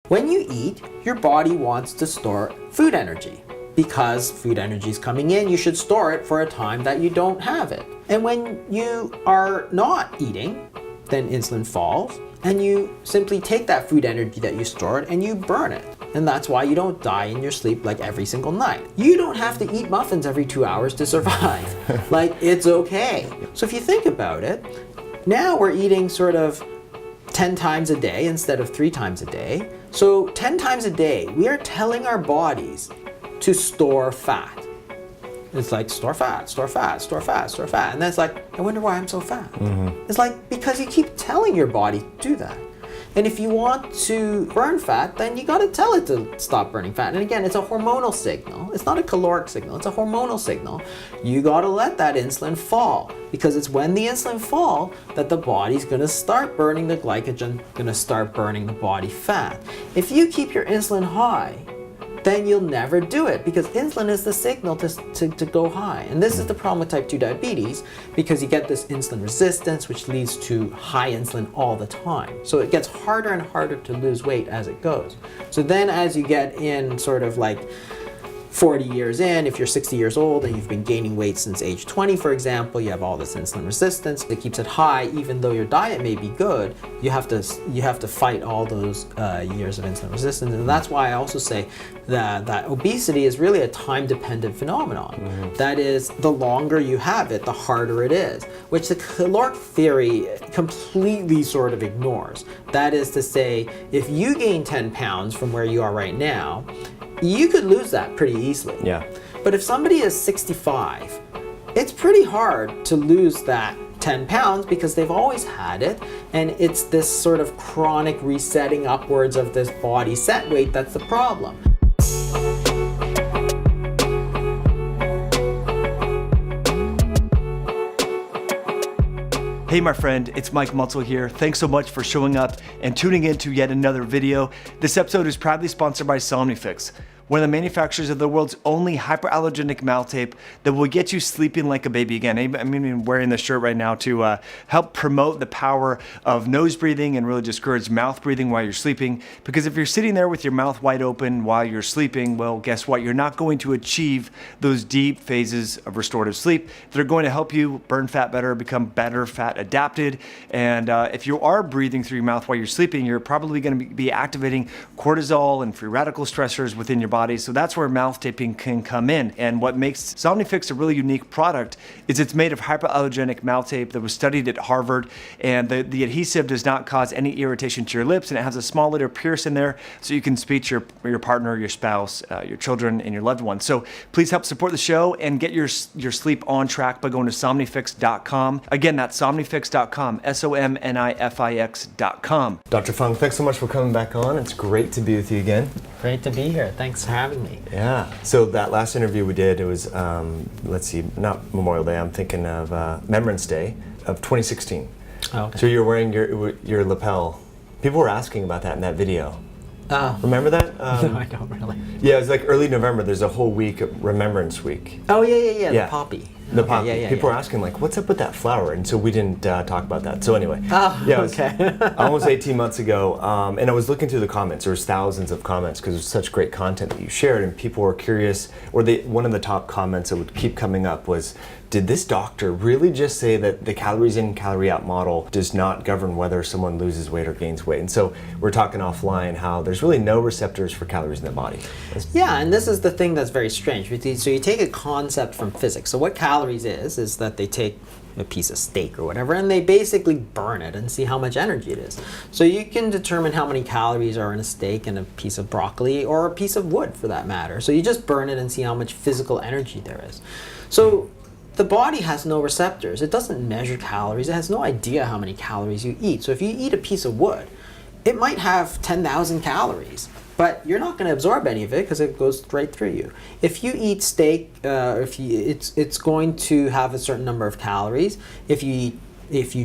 When you eat, your body wants to store food energy. Because food energy is coming in, you should store it for a time that you don't have it. And when you are not eating, then insulin falls, and you simply take that food energy that you stored and you burn it. And that's why you don't die in your sleep like every single night. You don't have to eat muffins every 2 hours to survive. Like, it's okay. So if you think about it, now we're eating sort of 10 times a day instead of 3 times a day. So 10 times a day, we are telling our bodies to store fat. It's like, store fat, store fat, store fat, store fat. And then it's like, I wonder why I'm so fat. It's like, because you keep telling your body to do that. And if you want to burn fat, then you gotta tell it to stop burning fat. And again, it's a hormonal signal. It's not a caloric signal, it's a hormonal signal. You gotta let that insulin fall, because it's when the insulin fall that the body's gonna start burning the glycogen, gonna start burning the body fat. If you keep your insulin high, then you'll never do it, because insulin is the signal to go high. And this is the problem with type 2 diabetes, because you get this insulin resistance, which leads to high insulin all the time. So it gets harder and harder to lose weight as it goes. So then as you get in sort of like 40 years in, if you're 60 years old and you've been gaining weight since age 20, for example, you have all this insulin resistance that keeps it high. Even though your diet may be good, you have to fight all those years of insulin resistance. And that's why I also say that obesity is really a time-dependent phenomenon. That is, the longer you have it, the harder it is, which the caloric theory completely sort of ignores. That is to say, if you gain 10 pounds from where you are right now, you could lose that pretty easily. Yeah. But if somebody is 65, it's pretty hard to lose that 10 pounds because they've always had it, and it's this sort of chronic resetting upwards of this body set weight that's the problem. Hey my friend, it's Mike Mutzel here. Thanks so much for showing up and tuning in to yet another video. This episode is proudly sponsored by Somnifix, one of the manufacturers of the world's only hyperallergenic mouth tape that will get you sleeping like a baby again. I'm wearing this shirt right now to help promote the power of nose breathing and really discourage mouth breathing while you're sleeping. Because if you're sitting there with your mouth wide open while you're sleeping, well, guess what? You're not going to achieve those deep phases of restorative sleep that are going to help you burn fat better, become better fat adapted. And if you are breathing through your mouth while you're sleeping, you're probably going to be activating cortisol and free radical stressors within your body. So that's where mouth taping can come in. And what makes Somnifix a really unique product is it's made of hyperallergenic mouth tape that was studied at Harvard. And the adhesive does not cause any irritation to your lips. And it has a small little pierce in there so you can speak to your partner, your spouse, your children, and your loved ones. So please help support the show and get your sleep on track by going to somnifix.com. Again, that's somnifix.com, SOMNIFIX.com. Dr. Fung, thanks so much for coming back on. It's great to be with you again. Great to be here. Thanks for having me. Yeah. So that last interview we did, it was, let's see, not Memorial Day, I'm thinking of Remembrance Day of 2016. Oh, okay. So you're wearing your lapel. People were asking about that in that video. Remember that? No, I don't really. Yeah, it was like early November. There's a whole week of Remembrance Week. Oh, yeah. The poppy. The poppy. Yeah, people were asking, like, what's up with that flower? And so we didn't talk about that. So anyway. Oh, yeah, okay. Almost 18 months ago. And I was looking through the comments. There was thousands of comments because there's such great content that you shared. And people were curious, or one of the top comments that would keep coming up was, did this doctor really just say that the calories in, calorie out model does not govern whether someone loses weight or gains weight? And so we're talking offline how there's really no receptors for calories in the body. Yeah, and this is the thing that's very strange. So you take a concept from physics. So what calories is that they take a piece of steak or whatever and they basically burn it and see how much energy it is. So you can determine how many calories are in a steak and a piece of broccoli or a piece of wood for that matter. So you just burn it and see how much physical energy there is. So the body has no receptors. It doesn't measure calories. It has no idea how many calories you eat. So if you eat a piece of wood, it might have 10,000 calories, but you're not going to absorb any of it because it goes right through you. If you eat steak, it's going to have a certain number of calories. If you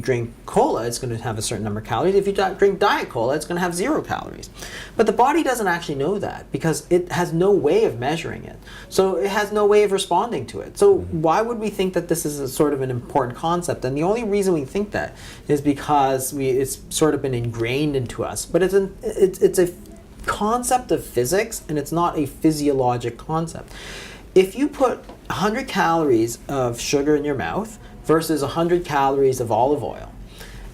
drink cola, it's going to have a certain number of calories. If you drink Diet Cola, it's going to have 0 calories. But the body doesn't actually know that because it has no way of measuring it. So it has no way of responding to it. So why would we think that this is a sort of an important concept? And the only reason we think that is because it's sort of been ingrained into us. But it's a concept of physics and it's not a physiologic concept. If you put 100 calories of sugar in your mouth versus 100 calories of olive oil,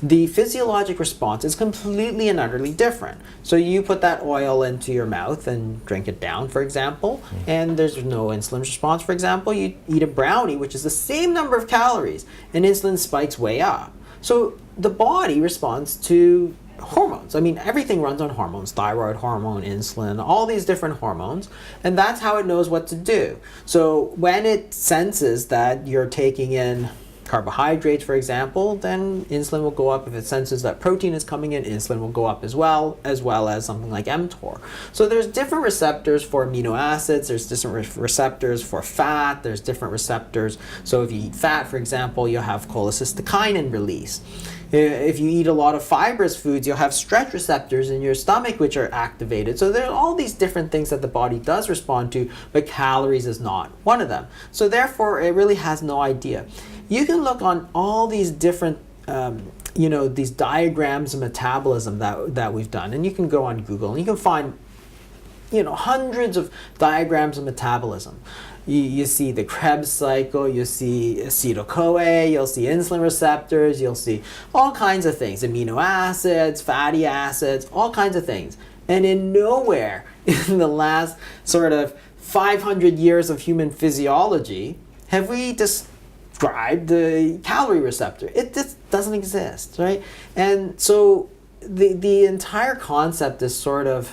the physiologic response is completely and utterly different. So you put that oil into your mouth and drink it down, for example, and there's no insulin response, for example. You eat a brownie, which is the same number of calories, and insulin spikes way up. So the body responds to hormones. I mean, everything runs on hormones, thyroid hormone, insulin, all these different hormones, and that's how it knows what to do. So when it senses that you're taking in carbohydrates, for example, then insulin will go up. If it senses that protein is coming in, insulin will go up as well as something like mTOR. So there's different receptors for amino acids, there's different receptors for fat, there's different receptors. So if you eat fat, for example, you'll have cholecystokinin release. If you eat a lot of fibrous foods, you'll have stretch receptors in your stomach which are activated. So there are all these different things that the body does respond to, but calories is not one of them. So therefore, it really has no idea. You can look on all these different, these diagrams of metabolism that we've done, and you can go on Google and you can find, hundreds of diagrams of metabolism. You see the Krebs cycle, you see acetyl-CoA, you'll see insulin receptors, you'll see all kinds of things, amino acids, fatty acids, all kinds of things. And in nowhere in the last sort of 500 years of human physiology have we described the calorie receptor. It just doesn't exist, right? And so the entire concept is sort of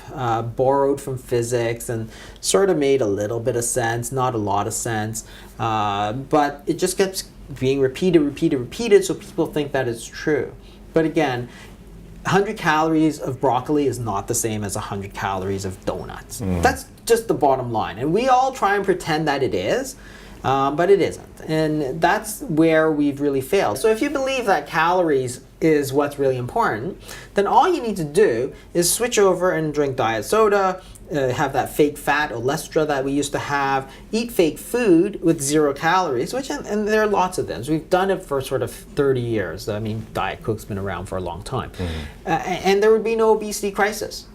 borrowed from physics and sort of made a little bit of sense, not a lot of sense, but it just keeps being repeated, so people think that it's true. But again, 100 calories of broccoli is not the same as 100 calories of donuts. That's just the bottom line. And we all try and pretend that it is, but it isn't. And that's where we've really failed. So if you believe that calories is what's really important, then all you need to do is switch over and drink diet soda, have that fake fat, olestra that we used to have, eat fake food with 0 calories, and there are lots of them. So we've done it for sort of 30 years. I mean, Diet Coke's been around for a long time. And there would be no obesity crisis.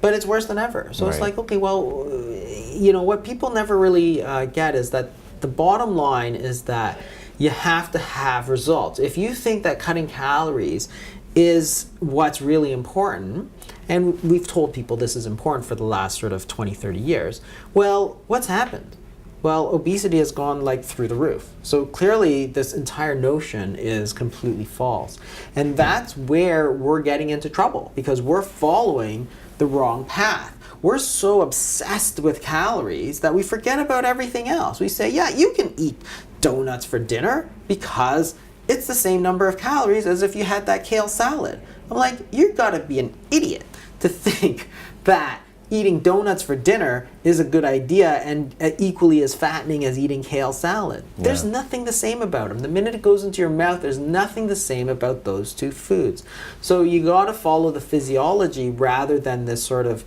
But it's worse than ever. So it's like, okay, well, what people never really get is that the bottom line is that you have to have results. If you think that cutting calories is what's really important, and we've told people this is important for the last sort of 20, 30 years, well, what's happened? Well, obesity has gone like through the roof. So clearly this entire notion is completely false. And that's where we're getting into trouble, because we're following the wrong path. We're so obsessed with calories that we forget about everything else. We say, yeah, you can eat donuts for dinner because it's the same number of calories as if you had that kale salad. I'm like, you've got to be an idiot to think that eating donuts for dinner is a good idea and equally as fattening as eating kale salad. There's nothing the same about them. The minute it goes into your mouth, there's nothing the same about those two foods. So you got to follow the physiology rather than this sort of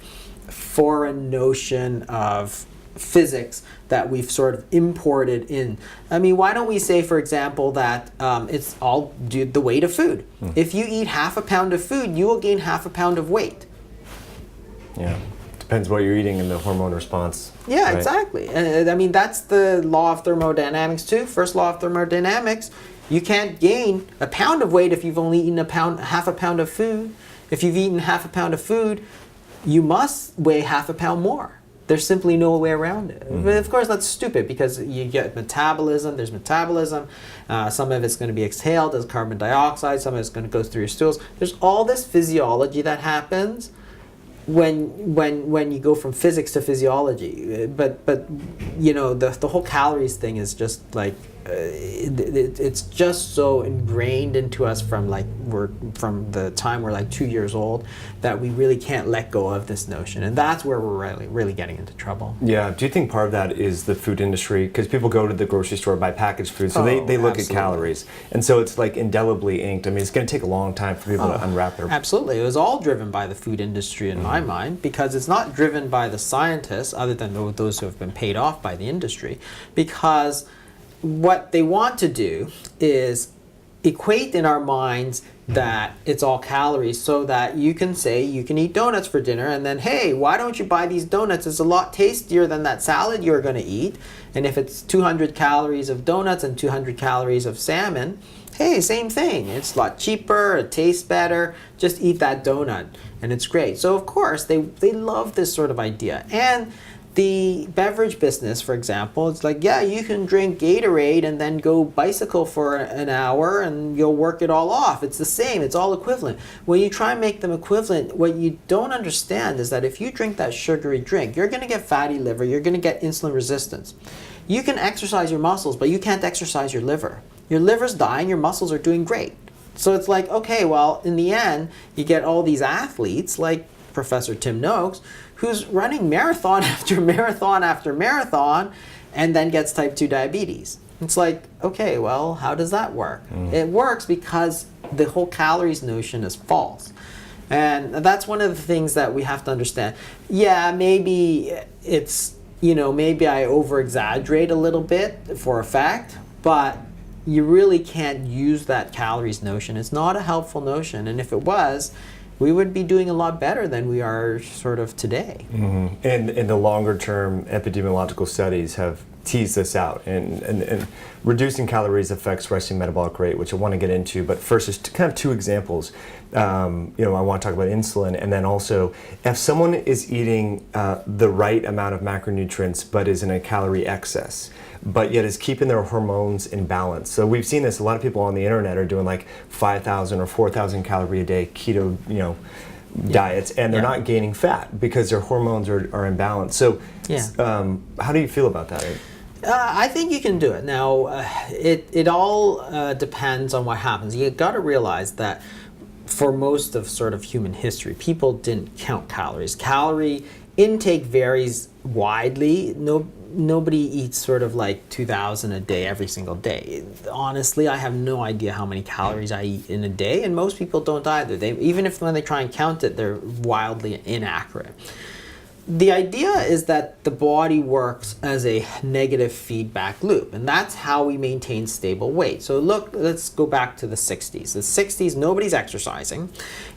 foreign notion of physics that we've sort of imported in. I mean, why don't we say, for example, that it's all due to the weight of food. If you eat half a pound of food, you will gain half a pound of weight. Yeah. Depends what you're eating and the hormone response. Yeah, right? Exactly. And I mean, that's the law of thermodynamics too. First law of thermodynamics, you can't gain a pound of weight if you've only eaten half a pound of food. If you've eaten half a pound of food, you must weigh half a pound more. There's simply no way around it. But of course, that's stupid because you get metabolism. There's metabolism. Some of it's going to be exhaled as carbon dioxide. Some of it's going to go through your stools. There's all this physiology that happens when you go from physics to physiology. But the whole calories thing is just like it's just so ingrained into us from the time we're like 2 years old that we really can't let go of this notion, and that's where we're really getting into trouble. Yeah. Do you think part of that is the food industry? Because people go to the grocery store, buy packaged food, so they look absolutely. at calories, and so it's like indelibly inked. I mean, it's going to take a long time for people to unwrap their. Absolutely, it was all driven by the food industry in my mind, because it's not driven by the scientists, other than those who have been paid off by the industry, because what they want to do is equate in our minds that it's all calories, so that you can say you can eat donuts for dinner, and then, hey, why don't you buy these donuts? It's a lot tastier than that salad you're going to eat. And if it's 200 calories of donuts and 200 calories of salmon, hey, same thing. It's a lot cheaper, it tastes better. Just eat that donut and it's great. So of course they love this sort of idea. And the beverage business, for example, it's like, yeah, you can drink Gatorade and then go bicycle for an hour and you'll work it all off. It's the same, it's all equivalent. When you try and make them equivalent, what you don't understand is that if you drink that sugary drink, you're gonna get fatty liver, you're gonna get insulin resistance. You can exercise your muscles, but you can't exercise your liver. Your liver's dying, your muscles are doing great. So it's like, okay, well, in the end, you get all these athletes like Professor Tim Noakes, who's running marathon after marathon after marathon and then gets type 2 diabetes. It's like, okay, well, how does that work? It works because the whole calories notion is false. And that's one of the things that we have to understand. Yeah, maybe it's, maybe I over-exaggerate a little bit for effect, but you really can't use that calories notion. It's not a helpful notion. And if it was, we would be doing a lot better than we are sort of today. And the longer term epidemiological studies have teased this out, and reducing calories affects resting metabolic rate, which I want to get into. But first, just kind of two examples. I want to talk about insulin, and then also if someone is eating the right amount of macronutrients but is in a calorie excess, but yet is keeping their hormones in balance. So we've seen this, a lot of people on the internet are doing like 5,000 or 4,000 calorie a day keto, diets, and they're not gaining fat because their hormones are in balance. So how do you feel about that? I think you can do it. Now, it all depends on what happens. You got to realize that for most of sort of human history, people didn't count calories. Calorie intake varies widely. Nobody eats sort of like 2,000 a day every single day. Honestly, I have no idea how many calories I eat in a day, and most people don't either. Even when they try and count it, they're wildly inaccurate. The idea is that the body works as a negative feedback loop, and that's how we maintain stable weight. So let's go back to the 60s. The 60s, nobody's exercising,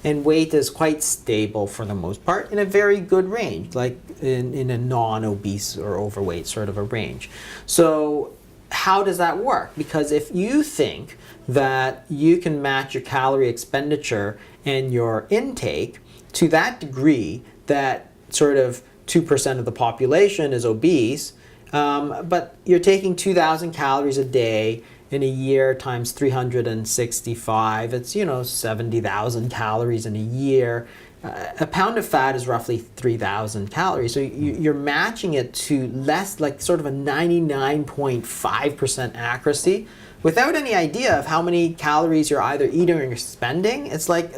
and weight is quite stable for the most part in a very good range, like in a non-obese or overweight sort of a range. So how does that work? Because if you think that you can match your calorie expenditure and your intake to that degree that sort of 2% of the population is obese, but you're taking 2,000 calories a day in a year times 365, it's 70,000 calories in a year. A pound of fat is roughly 3,000 calories. So you're matching it to less, like sort of a 99.5% accuracy without any idea of how many calories you're either eating or you're spending. It's like,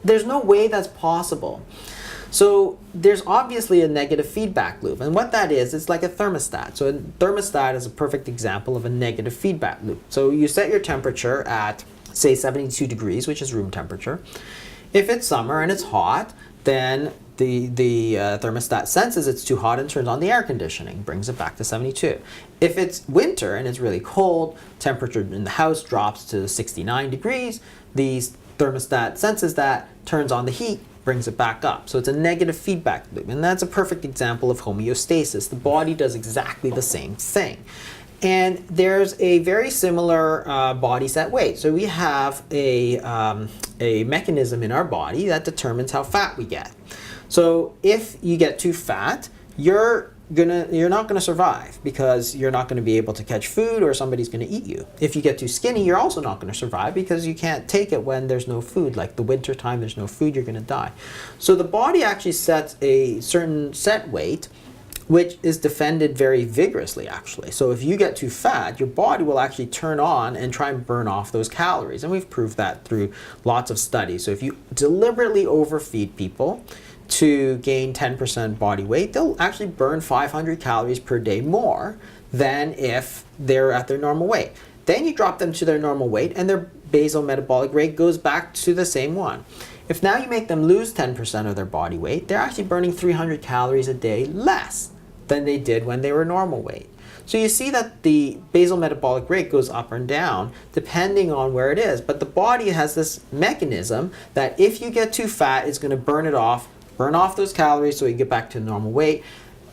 there's no way that's possible. So there's obviously a negative feedback loop. And what that is, it's like a thermostat. So a thermostat is a perfect example of a negative feedback loop. So you set your temperature at, say, 72 degrees, which is room temperature. If it's summer and it's hot, then the thermostat senses it's too hot and turns on the air conditioning, brings it back to 72. If it's winter and it's really cold, temperature in the house drops to 69 degrees, the thermostat senses that, turns on the heat, brings it back up. So it's a negative feedback loop, and that's a perfect example of homeostasis. The body does exactly the same thing. And there's a very similar body set weight. So we have a mechanism in our body that determines how fat we get. So if you get too fat, you're not gonna survive, because you're not gonna be able to catch food, or somebody's gonna eat you. If you get too skinny, you're also not gonna survive, because you can't take it when there's no food. Like the winter time, there's no food, you're gonna die. So the body actually sets a certain set weight, which is defended very vigorously, actually. So if you get too fat, your body will actually turn on and try and burn off those calories. And we've proved that through lots of studies. So if you deliberately overfeed people to gain 10% body weight, they'll actually burn 500 calories per day more than if they're at their normal weight. Then you drop them to their normal weight and their basal metabolic rate goes back to the same one. If now you make them lose 10% of their body weight, they're actually burning 300 calories a day less than they did when they were normal weight. So you see that the basal metabolic rate goes up and down depending on where it is. But the body has this mechanism that if you get too fat, it's going to burn off those calories so you get back to normal weight.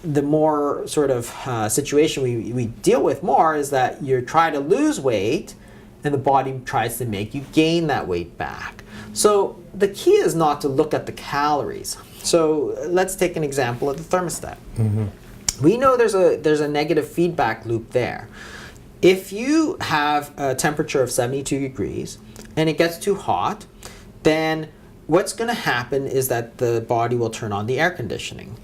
The more sort of situation we deal with more is that you try to lose weight and the body tries to make you gain that weight back. So the key is not to look at the calories. So let's take an example of the thermostat. We know there's a negative feedback loop there. If you have a temperature of 72 degrees and it gets too hot, then what's going to happen is that the body will turn on the air conditioning.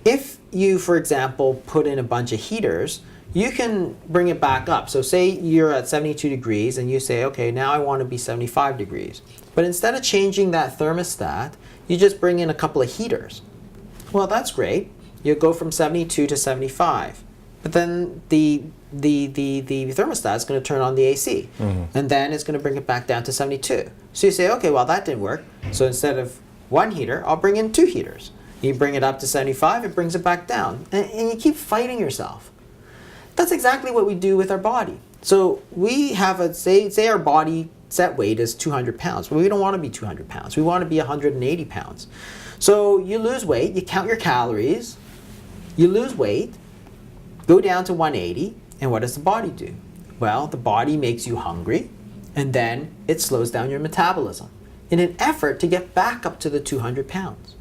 If you, for example, put in a bunch of heaters, you can bring it back up. So say you're at 72 degrees and you say, okay, now I want to be 75 degrees. But instead of changing that thermostat, you just bring in a couple of heaters. Well, that's great. You go from 72 to 75. But then the thermostat is going to turn on the AC. And then it's going to bring it back down to 72. So you say, okay, well, that didn't work. So instead of one heater, I'll bring in 2 heaters. You bring it up to 75, it brings it back down. And you keep fighting yourself. That's exactly what we do with our body. So we have say our body set weight is 200 pounds. But we don't want to be 200 pounds. We want to be 180 pounds. So you lose weight, you count your calories, you lose weight, go down to 180, and what does the body do? Well, the body makes you hungry, and then it slows down your metabolism in an effort to get back up to the 200 pounds.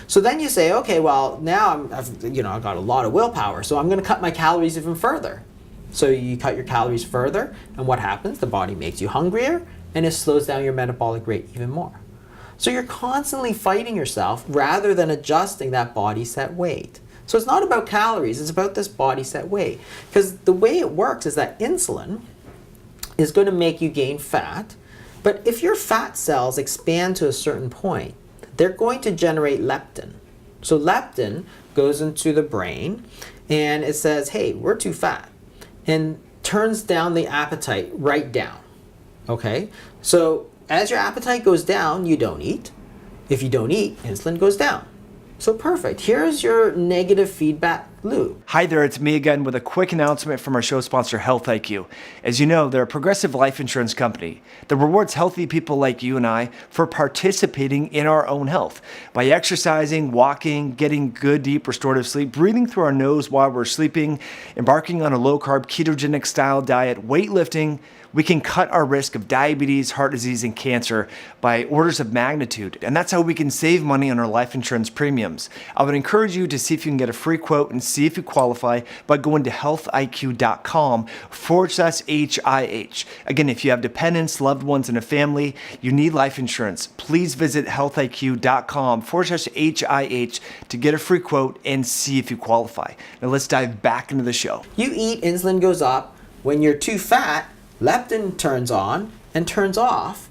So then you say, okay, well, now I've got a lot of willpower, so I'm going to cut my calories even further. So you cut your calories further, and what happens? The body makes you hungrier, and it slows down your metabolic rate even more. So you're constantly fighting yourself rather than adjusting that body set weight. So it's not about calories, it's about this body set weight. Because the way it works is that insulin is going to make you gain fat, but if your fat cells expand to a certain point, they're going to generate leptin. So leptin goes into the brain and it says, hey, we're too fat, and turns down the appetite right down. Okay? So as your appetite goes down, you don't eat. If you don't eat, insulin goes down. So perfect. Here's your negative feedback loop. Hi there, it's me again with a quick announcement from our show sponsor, Health IQ. As you know, they're a progressive life insurance company that rewards healthy people like you and I for participating in our own health. By exercising, walking, getting good, deep, restorative sleep, breathing through our nose while we're sleeping, embarking on a low-carb, ketogenic style diet, weightlifting, we can cut our risk of diabetes, heart disease, and cancer by orders of magnitude. And that's how we can save money on our life insurance premiums. I would encourage you to see if you can get a free quote and see if you qualify by going to healthiq.com/HIH. Again, if you have dependents, loved ones, and a family, you need life insurance, please visit healthiq.com/HIH to get a free quote and see if you qualify. Now let's dive back into the show. You eat, insulin goes up. When you're too fat, leptin turns on and turns off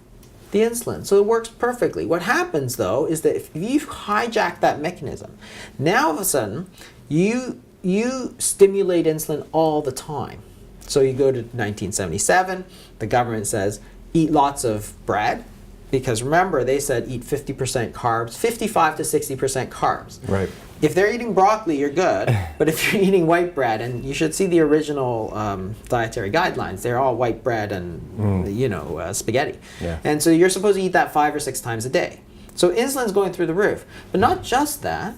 the insulin. So it works perfectly. What happens though is that if you hijack that mechanism, now all of a sudden you stimulate insulin all the time. So you go to 1977, the government says eat lots of bread, because remember they said eat 50% carbs, 55 to 60% carbs. Right. If they're eating broccoli, you're good. But if you're eating white bread, and you should see the original dietary guidelines, they're all white bread and spaghetti. Yeah. And so you're supposed to eat that 5 or 6 times a day. So insulin's going through the roof. But not just that,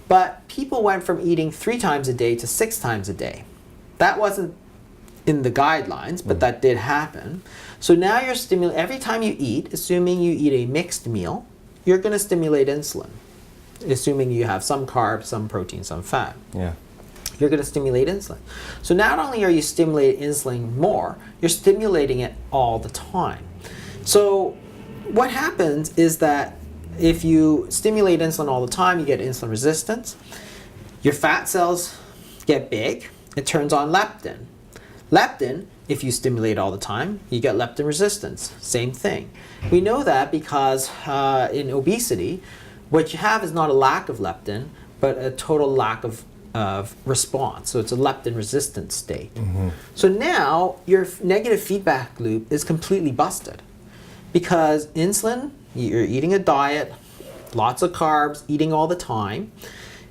but people went from eating 3 times a day to 6 times a day. That wasn't in the guidelines, but that did happen. So now you're stimulating, every time you eat, assuming you eat a mixed meal, you're going to stimulate insulin. Assuming you have some carbs, some protein, some fat. Yeah. You're going to stimulate insulin. So not only are you stimulating insulin more, you're stimulating it all the time. So what happens is that if you stimulate insulin all the time, you get insulin resistance. Your fat cells get big. It turns on leptin. Leptin, if you stimulate all the time, you get leptin resistance. Same thing. We know that because in obesity, what you have is not a lack of leptin, but a total lack of response. So it's a leptin resistant state. So now your negative feedback loop is completely busted, because insulin, you're eating a diet, lots of carbs, eating all the time.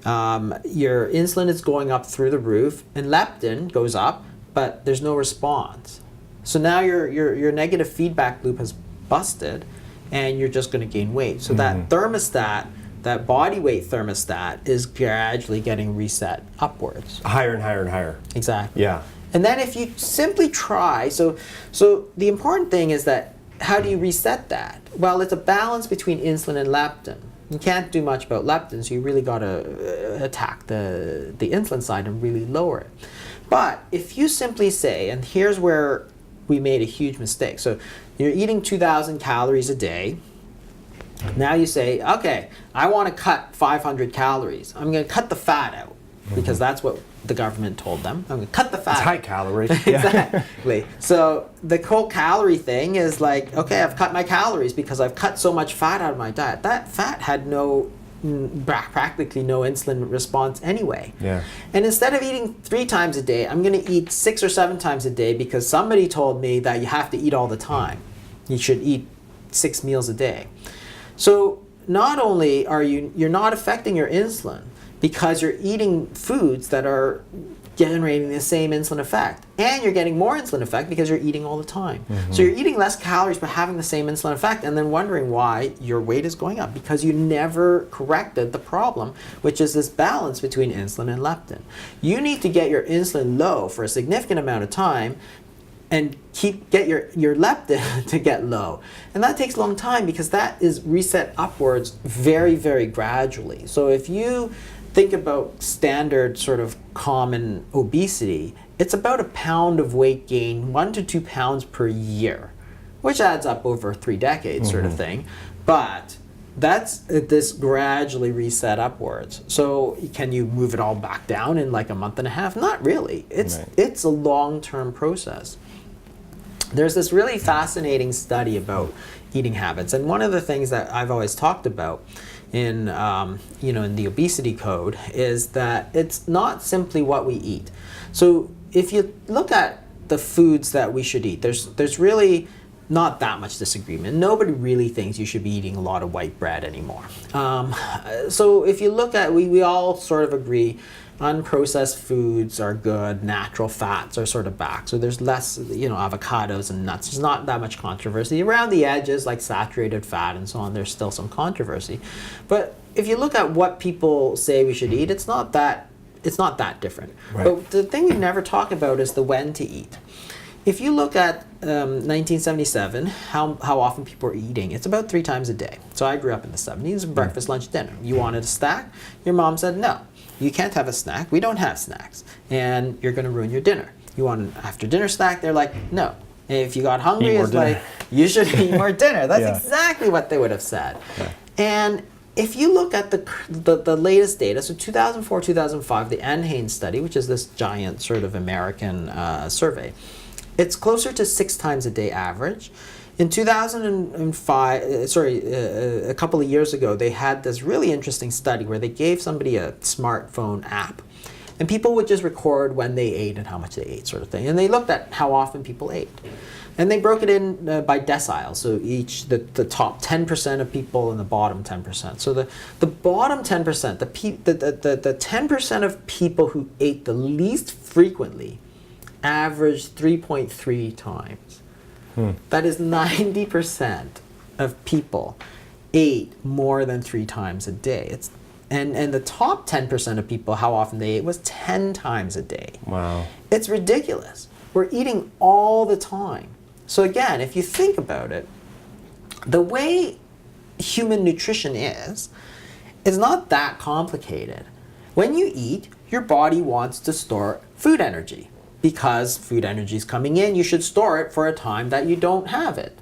your insulin is going up through the roof, and leptin goes up, but there's no response. So now your negative feedback loop has busted, and you're just going to gain weight. So that thermostat, that body weight thermostat, is gradually getting reset upwards. Higher and higher and higher. Exactly. Yeah. And then if you simply try, so the important thing is that, how do you reset that? Well, it's a balance between insulin and leptin. You can't do much about leptin, so you really got to attack the insulin side and really lower it. But if you simply say, and here's where we made a huge mistake. So you're eating 2,000 calories a day. Now you say, okay, I want to cut 500 calories. I'm going to cut the fat out, because that's what the government told them. I'm going to cut the fat. It's high calorie. Exactly. So the whole calorie thing is like, okay, I've cut my calories because I've cut so much fat out of my diet. That fat had practically no insulin response anyway. Yeah. And instead of eating 3 times a day, I'm going to eat 6 or 7 times a day, because somebody told me that you have to eat all the time. You should eat 6 meals a day. So not only are you're not affecting your insulin, because you're eating foods that are generating the same insulin effect, and you're getting more insulin effect because you're eating all the time. So you're eating less calories but having the same insulin effect, and then wondering why your weight is going up, because you never corrected the problem, which is this balance between insulin and leptin. You need to get your insulin low for a significant amount of time and get your leptin to get low. And that takes a long time, because that is reset upwards very, very gradually. So if you think about standard sort of common obesity, it's about a pound of weight gain, 1 to 2 pounds per year, which adds up over 3 decades sort of thing. But that's this gradually reset upwards. So can you move it all back down in like a month and a half? Not really. It's a long-term process. There's this really fascinating study about eating habits, and one of the things that I've always talked about in in the obesity code is that it's not simply what we eat. So if you look at the foods that we should eat, there's really not that much disagreement. Nobody really thinks you should be eating a lot of white bread anymore. So if you look at, we all sort of agree, unprocessed foods are good, natural fats are sort of back. So there's less, avocados and nuts. There's not that much controversy. Around the edges, like saturated fat and so on, there's still some controversy. But if you look at what people say we should eat, it's not that different. Right. But the thing we never talk about is the when to eat. If you look at 1977, how often people were eating, it's about 3 times a day. So I grew up in the 70s, breakfast, lunch, dinner. You wanted a snack, your mom said, no, you can't have a snack, we don't have snacks, and you're gonna ruin your dinner. You want an after dinner snack, they're like, no. And if you got hungry, it's like, you should eat more dinner. That's exactly what they would have said. Yeah. And if you look at the latest data, so 2004, 2005, the NHANES study, which is this giant sort of American survey, it's closer to 6 times a day average. In 2005, a couple of years ago, they had this really interesting study where they gave somebody a smartphone app, and people would just record when they ate and how much they ate, sort of thing. And they looked at how often people ate. And they broke it in by deciles, so the top 10% of people and the bottom 10%. So the bottom 10%, the 10% of people who ate the least frequently averaged 3.3 times. That is 90% of people ate more than 3 times a day. And the top 10% of people, how often they ate was 10 times a day. Wow. It's ridiculous. We're eating all the time. So again, if you think about it, the way human nutrition is not that complicated. When you eat, your body wants to store food energy. Because food energy is coming in, you should store it for a time that you don't have it.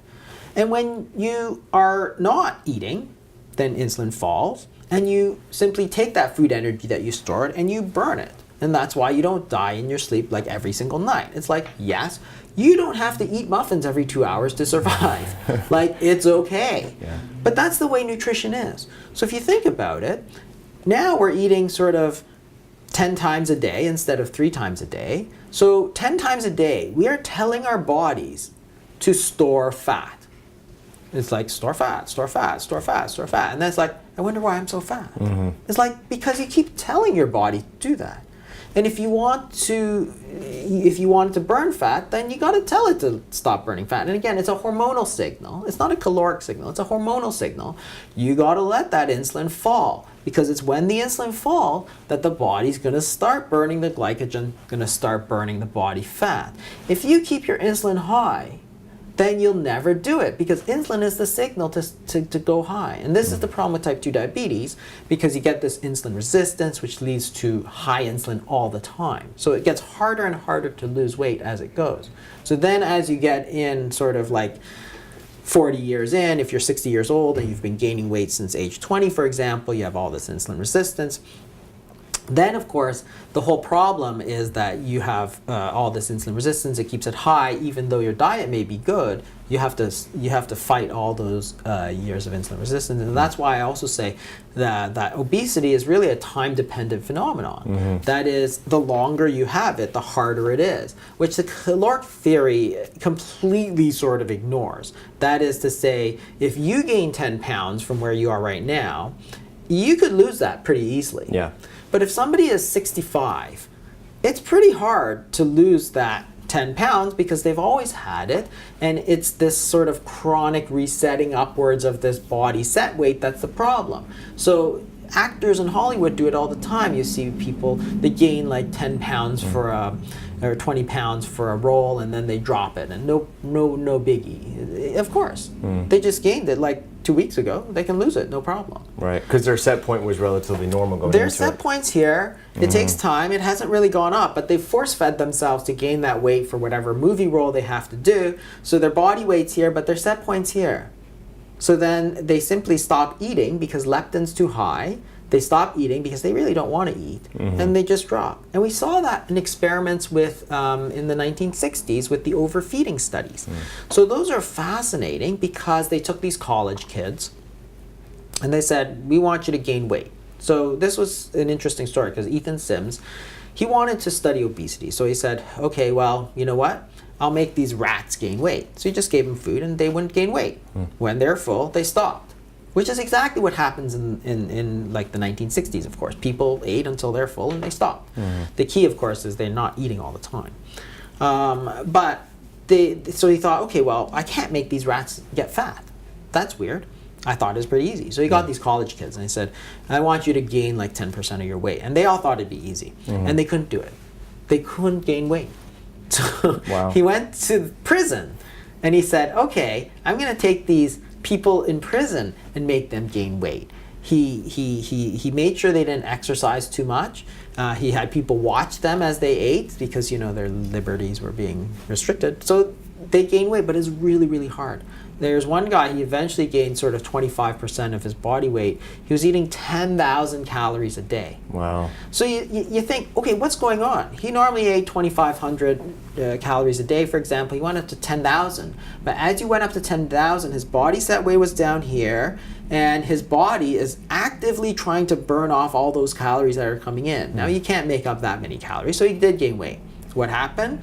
And when you are not eating, then insulin falls, and you simply take that food energy that you stored and you burn it. And that's why you don't die in your sleep like every single night. It's like, yes, you don't have to eat muffins every 2 hours to survive. Like, it's okay. Yeah. But that's the way nutrition is. So if you think about it, now we're eating sort of 10 times a day instead of 3 times a day. So 10 times a day, we are telling our bodies to store fat. It's like store fat, store fat, store fat, store fat. And then it's like, I wonder why I'm so fat. It's like, because you keep telling your body to do that. And if you want it to burn fat, then you got to tell it to stop burning fat. And again, it's a hormonal signal. It's not a caloric signal. It's a hormonal signal. You got to let that insulin fall, because it's when the insulin fall that the body's going to start burning the glycogen, going to start burning the body fat. If you keep your insulin high, then you'll never do it, because insulin is the signal to go high. And this is the problem with type 2 diabetes, because you get this insulin resistance, which leads to high insulin all the time. So it gets harder and harder to lose weight as it goes. So then as you get in sort of like 40 years in, if you're 60 years old and you've been gaining weight since age 20, for example, you have all this insulin resistance. Then, of course, the whole problem is that you have all this insulin resistance. It keeps it high, even though your diet may be good. You have to fight all those years of insulin resistance, and that's why I also say that obesity is really a time-dependent phenomenon. That is, the longer you have it, the harder it is, which the caloric theory completely sort of ignores. That is to say, if you gain 10 pounds from where you are right now, you could lose that pretty easily. Yeah. But if somebody is 65, it's pretty hard to lose that 10 pounds because they've always had it, and it's this sort of chronic resetting upwards of this body set weight that's the problem. So actors in Hollywood do it all the time. You see people, they gain like 10 pounds for or 20 pounds for a role, and then they drop it, and no biggie. Of course, they just gained it like 2 weeks ago. They can lose it, no problem. Right, because their set point was relatively normal going into it. Their set points here, it takes time, it hasn't really gone up, but they've force-fed themselves to gain that weight for whatever movie role they have to do, so their body weight's here, but their set point's here. So then they simply stop eating because leptin's too high. They stop eating because they really don't want to eat, and they just drop. And we saw that in experiments with in the 1960s with the overfeeding studies. So those are fascinating because they took these college kids and they said, we want you to gain weight. So this was an interesting story because Ethan Sims, he wanted to study obesity. So he said, okay, well, you know what? I'll make these rats gain weight. So he just gave them food and they wouldn't gain weight. When they're full, they stopped. Which is exactly what happens in like the 1960s, of course. People ate until they're full and they stopped. The key, of course, is they're not eating all the time. So he thought, okay, well, I can't make these rats get fat. That's weird. I thought it was pretty easy. So he got these college kids and he said, I want you to gain like 10% of your weight. And they all thought it'd be easy. And they couldn't do it. They couldn't gain weight. So he went to prison and he said, okay, I'm going to take these people in prison and make them gain weight. He made sure they didn't exercise too much. He had people watch them as they ate because, you know, their liberties were being restricted. So they gained weight, but it's really, really hard. There's one guy, he eventually gained sort of 25% of his body weight. He was eating 10,000 calories a day. Wow. So you think, okay, what's going on? He normally ate 2,500 calories a day, for example. He went up to 10,000. But as he went up to 10,000, his body set weight was down here, and his body is actively trying to burn off all those calories that are coming in. Now, you can't make up that many calories, so he did gain weight. What happened?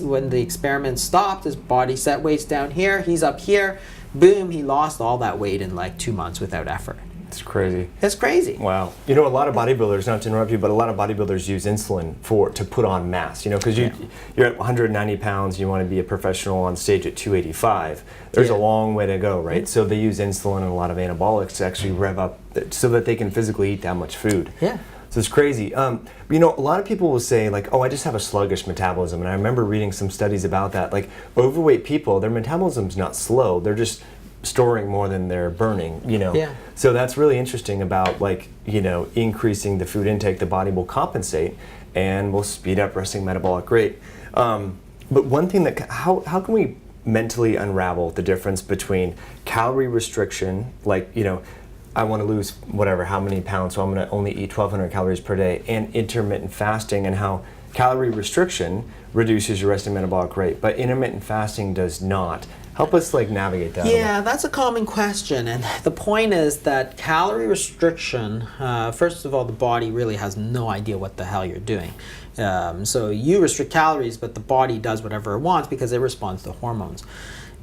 When the experiment stopped, his body set weight's down here, he's up here, boom, he lost all that weight in like 2 months without effort. It's crazy. It's crazy. Wow. You know, a lot of bodybuilders, not to interrupt you, but a lot of bodybuilders use insulin to put on mass, you know, because you're at 190 pounds, you want to be a professional on stage at 285. There's a long way to go, right? So they use insulin and a lot of anabolics to actually rev up so that they can physically eat that much food. Yeah. So it's crazy. You know, a lot of people will say like, oh, I just have a sluggish metabolism. And I remember reading some studies about that. Like overweight people, their metabolism's not slow. They're just storing more than they're burning, you know. Yeah. So that's really interesting about like, you know, increasing the food intake, the body will compensate and will speed up resting metabolic rate. But one thing that, how can we mentally unravel the difference between calorie restriction, like, you know, I want to lose whatever, how many pounds, so I'm going to only eat 1,200 calories per day, and intermittent fasting, and how calorie restriction reduces your resting metabolic rate, but intermittent fasting does not. Help us like navigate that. Yeah, that's a common question, and the point is that calorie restriction, first of all, the body really has no idea what the hell you're doing. So you restrict calories, but the body does whatever it wants because it responds to hormones.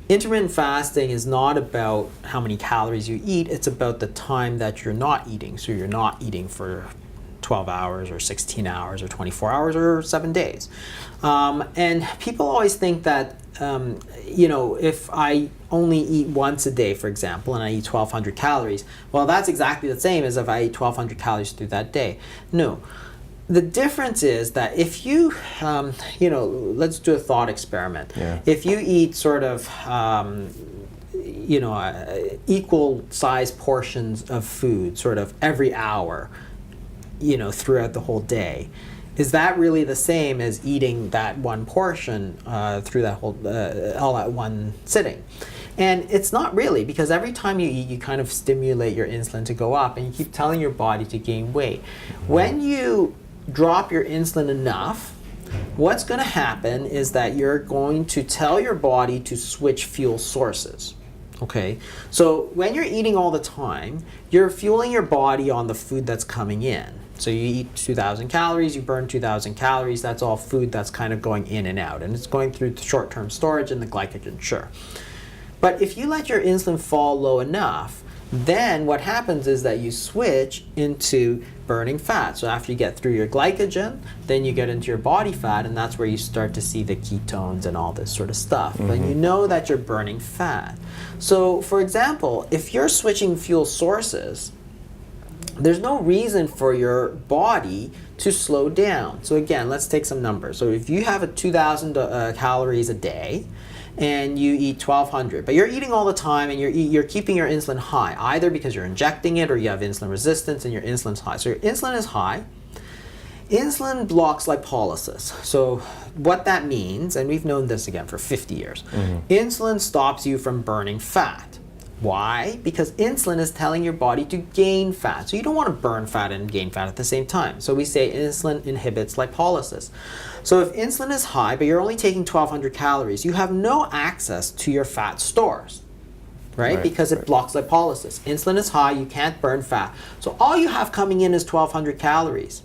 intermittent fasting is not about how many calories you eat, it's about the time that you're not eating. So you're not eating for 12 hours or 16 hours or 24 hours or 7 days. And people always think that, if I only eat once a day, for example, and I eat 1,200 calories, well, that's exactly the same as if I eat 1,200 calories through that day. No. The difference is that if you, let's do a thought experiment. Yeah. If you eat sort of, equal size portions of food sort of every hour, throughout the whole day, is that really the same as eating that one portion through that whole, all at one sitting? And it's not really, because every time you eat, you kind of stimulate your insulin to go up, and you keep telling your body to gain weight. When you drop your insulin enough, what's going to happen is that you're going to tell your body to switch fuel sources. Okay, so when you're eating all the time, you're fueling your body on the food that's coming in. So you eat 2,000 calories, you burn 2,000 calories, that's all food that's kind of going in and out. And it's going through the short-term storage and the glycogen, sure. But if you let your insulin fall low enough, then what happens is that you switch into burning fat. So after you get through your glycogen, then you get into your body fat, and that's where you start to see the ketones and all this sort of stuff. But you know that you're burning fat. So for example, if you're switching fuel sources, there's no reason for your body to slow down. So again, let's take some numbers. So if you have a 2,000 calories a day, and you eat 1,200, but you're eating all the time and you're keeping your insulin high, either because you're injecting it or you have insulin resistance and your insulin's high. So your insulin is high. Insulin blocks lipolysis. So what that means, and we've known this again for 50 years, insulin stops you from burning fat. Why? Because insulin is telling your body to gain fat. So you don't want to burn fat and gain fat at the same time. So we say insulin inhibits lipolysis. So if insulin is high, but you're only taking 1,200 calories, you have no access to your fat stores, right? Because it blocks lipolysis. Insulin is high, you can't burn fat. So all you have coming in is 1,200 calories.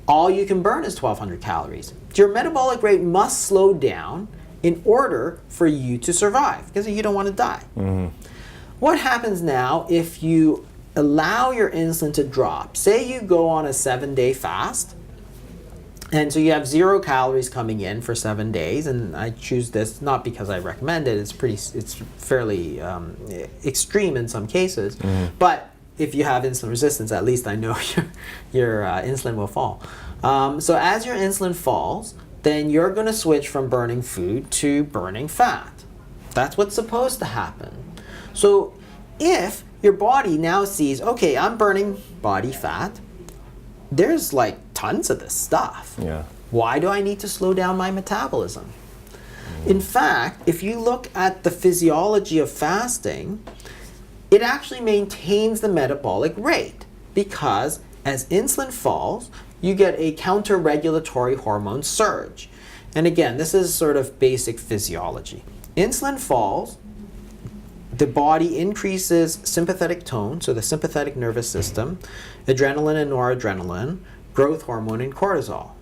All you can burn is 1,200 calories. Your metabolic rate must slow down in order for you to survive, because you don't want to die. What happens now if you allow your insulin to drop? Say you go on a 7-day fast, and so you have 0 calories coming in for 7 days, and I choose this not because I recommend it, it's fairly extreme in some cases, but if you have insulin resistance, at least I know your insulin will fall. So as your insulin falls, then you're going to switch from burning food to burning fat. That's what's supposed to happen. So if your body now sees, okay, I'm burning body fat, there's like tons of this stuff. Yeah. Why do I need to slow down my metabolism? In fact, if you look at the physiology of fasting, it actually maintains the metabolic rate, because as insulin falls, you get a counter-regulatory hormone surge. And again, this is sort of basic physiology. Insulin falls, the body increases sympathetic tone, so the sympathetic nervous system, adrenaline and noradrenaline, growth hormone, and cortisol.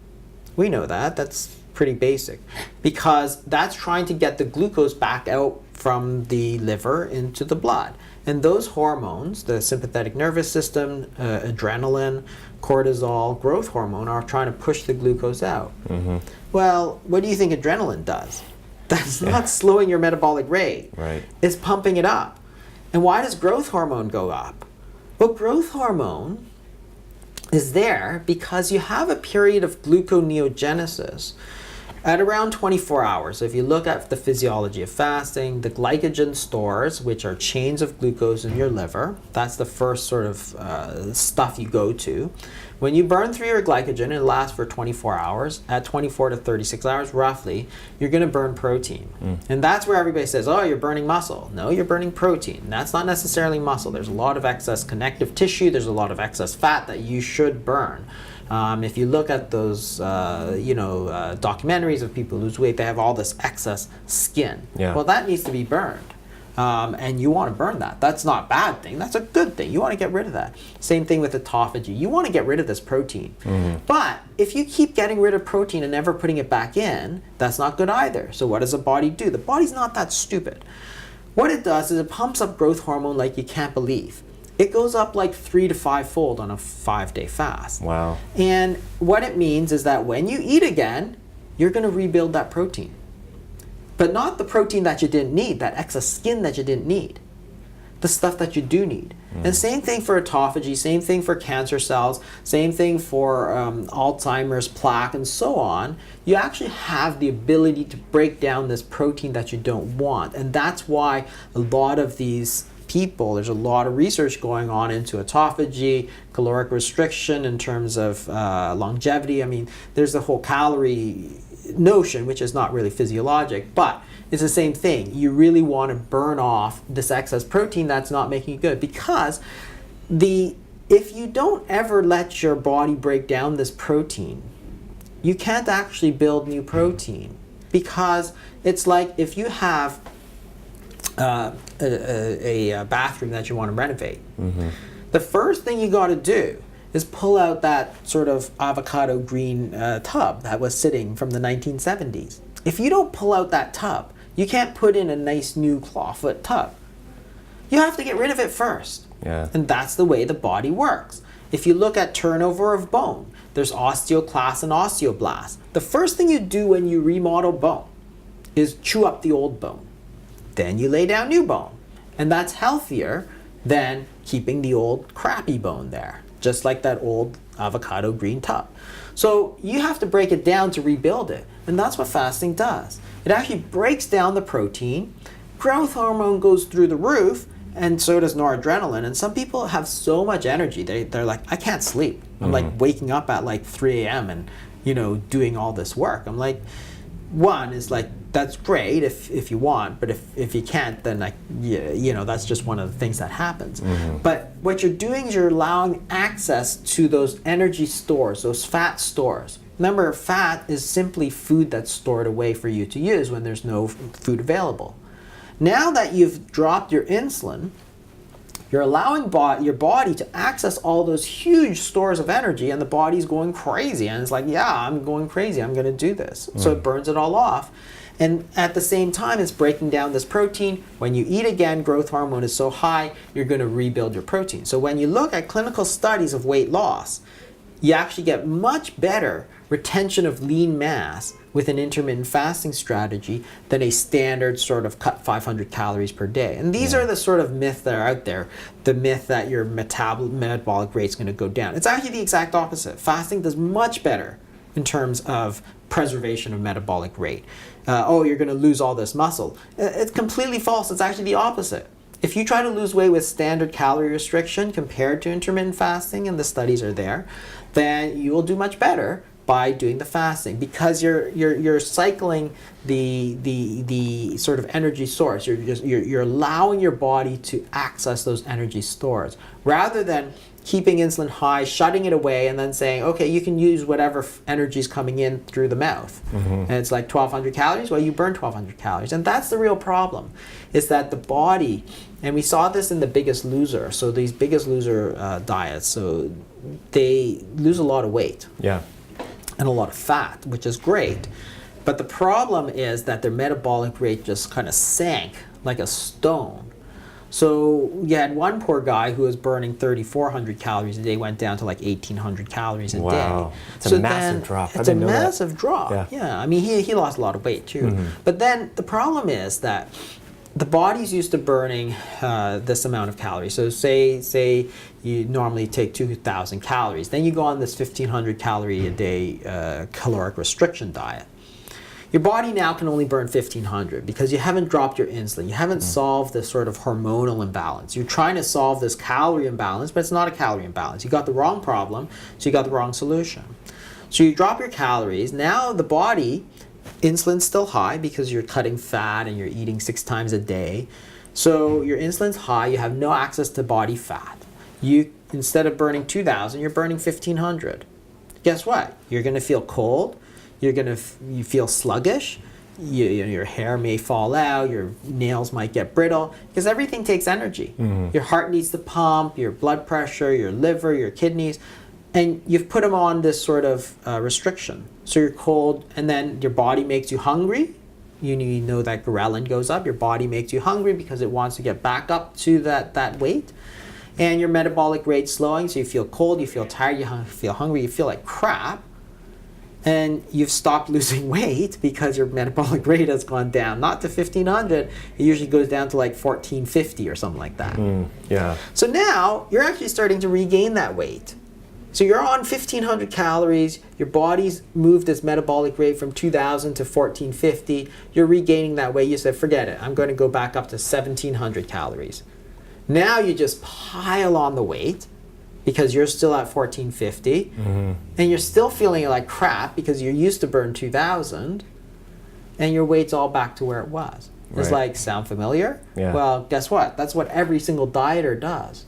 We know that, that's pretty basic, because that's trying to get the glucose back out from the liver into the blood. And those hormones, the sympathetic nervous system, adrenaline, cortisol, growth hormone, are trying to push the glucose out. Well, what do you think adrenaline does? That's not slowing your metabolic rate. Right. It's pumping it up. And why does growth hormone go up? Well, growth hormone is there because you have a period of gluconeogenesis at around 24 hours. So if you look at the physiology of fasting, the glycogen stores, which are chains of glucose in your liver, that's the first sort of stuff you go to. When you burn through your glycogen, it lasts for 24 hours. At 24 to 36 hours, roughly, you're going to burn protein. And that's where everybody says, oh, you're burning muscle. No, you're burning protein. That's not necessarily muscle. There's a lot of excess connective tissue. There's a lot of excess fat that you should burn. If you look at those, documentaries of people who lose weight, they have all this excess skin. Yeah. Well, that needs to be burned. And you want to burn that. That's not a bad thing. That's a good thing. You want to get rid of that. Same thing with autophagy. You want to get rid of this protein. But if you keep getting rid of protein and never putting it back in, that's not good either. So what does the body do? The body's not that stupid. What it does is it pumps up growth hormone like you can't believe. It goes up like 3 to 5-fold on a 5-day fast. Wow. And what it means is that when you eat again, you're going to rebuild that protein. But not the protein that you didn't need, that excess skin that you didn't need. The stuff that you do need. And same thing for autophagy, same thing for cancer cells, same thing for Alzheimer's, plaque, and so on. You actually have the ability to break down this protein that you don't want. And that's why a lot of these people, there's a lot of research going on into autophagy, caloric restriction in terms of longevity. I mean, there's the whole calorie notion, which is not really physiologic, but it's the same thing. You really want to burn off this excess protein that's not making you good, because if you don't ever let your body break down this protein, you can't actually build new protein. Because it's like if you have a bathroom that you want to renovate, the first thing you got to do is pull out that sort of avocado green tub that was sitting from the 1970s. If you don't pull out that tub, you can't put in a nice new clawfoot tub. You have to get rid of it first. Yeah. And that's the way the body works. If you look at turnover of bone, there's osteoclast and osteoblast. The first thing you do when you remodel bone is chew up the old bone. Then you lay down new bone. And that's healthier than keeping the old crappy bone there, just like that old avocado green tub. So you have to break it down to rebuild it. And that's what fasting does. It actually breaks down the protein. Growth hormone goes through the roof, and so does noradrenaline. And some people have so much energy, they're like, I can't sleep. I'm like waking up at like 3 a.m. and, doing all this work. I'm like, one is like, that's great if you want, but if you can't, then that's just one of the things that happens. But what you're doing is you're allowing access to those energy stores, those fat stores. Remember, fat is simply food that's stored away for you to use when there's no food available. Now that you've dropped your insulin, you're allowing your body to access all those huge stores of energy, and the body's going crazy. And it's like, yeah, I'm going crazy. I'm going to do this. So it burns it all off. And at the same time, it's breaking down this protein. When you eat again, growth hormone is so high, you're going to rebuild your protein. So when you look at clinical studies of weight loss, you actually get much better retention of lean mass with an intermittent fasting strategy than a standard sort of cut 500 calories per day. And these are the sort of myths that are out there. The myth that your metabolic rate is going to go down. It's actually the exact opposite. Fasting does much better in terms of preservation of metabolic rate. You're going to lose all this muscle. It's completely false. It's actually the opposite. If you try to lose weight with standard calorie restriction compared to intermittent fasting, and the studies are there, then you will do much better by doing the fasting, because you're cycling the sort of energy source. You're allowing your body to access those energy stores rather than keeping insulin high, shutting it away, and then saying, okay, you can use whatever energy is coming in through the mouth. And it's like 1,200 calories. Well, you burn 1,200 calories, and that's the real problem. Is that the body, and we saw this in the Biggest Loser. So these Biggest Loser diets, so they lose a lot of weight. Yeah. And a lot of fat, which is great. But the problem is that their metabolic rate just kind of sank like a stone. So you had one poor guy who was burning 3,400 calories a day, went down to like 1,800 calories a day. It's a massive drop. It's a massive drop. Yeah. I mean, he lost a lot of weight too. But then the problem is that the body's used to burning this amount of calories. So say you normally take 2,000 calories. Then you go on this 1,500 calorie a day caloric restriction diet. Your body now can only burn 1,500 because you haven't dropped your insulin. You haven't solved this sort of hormonal imbalance. You're trying to solve this calorie imbalance, but it's not a calorie imbalance. You got the wrong problem, so you got the wrong solution. So you drop your calories. Now the body, insulin's still high because you're cutting fat and you're eating 6 times a day. So your insulin's high, you have no access to body fat. You, instead of burning 2,000, you're burning 1,500. Guess what? You're going to feel cold. You feel sluggish. Your hair may fall out. Your nails might get brittle because everything takes energy. Your heart needs to pump, your blood pressure, your liver, your kidneys. and you've put them on this sort of restriction. So you're cold, and then your body makes you hungry. You know that ghrelin goes up. Your body makes you hungry because it wants to get back up to that weight. And your metabolic rate's slowing, so you feel cold, you feel tired, you feel hungry, you feel like crap. And you've stopped losing weight because your metabolic rate has gone down, not to 1500, it usually goes down to like 1450 or something like that. Yeah. So now you're actually starting to regain that weight. So you're on 1500 calories, your body's moved its metabolic rate from 2000 to 1450, you're regaining that weight. You said, forget it, I'm going to go back up to 1700 calories. Now you just pile on the weight because you're still at 1450, and you're still feeling like crap because you're used to burn 2000, and your weight's all back to where it was. It's like, sound familiar? Yeah. Well, guess what? That's what every single dieter does.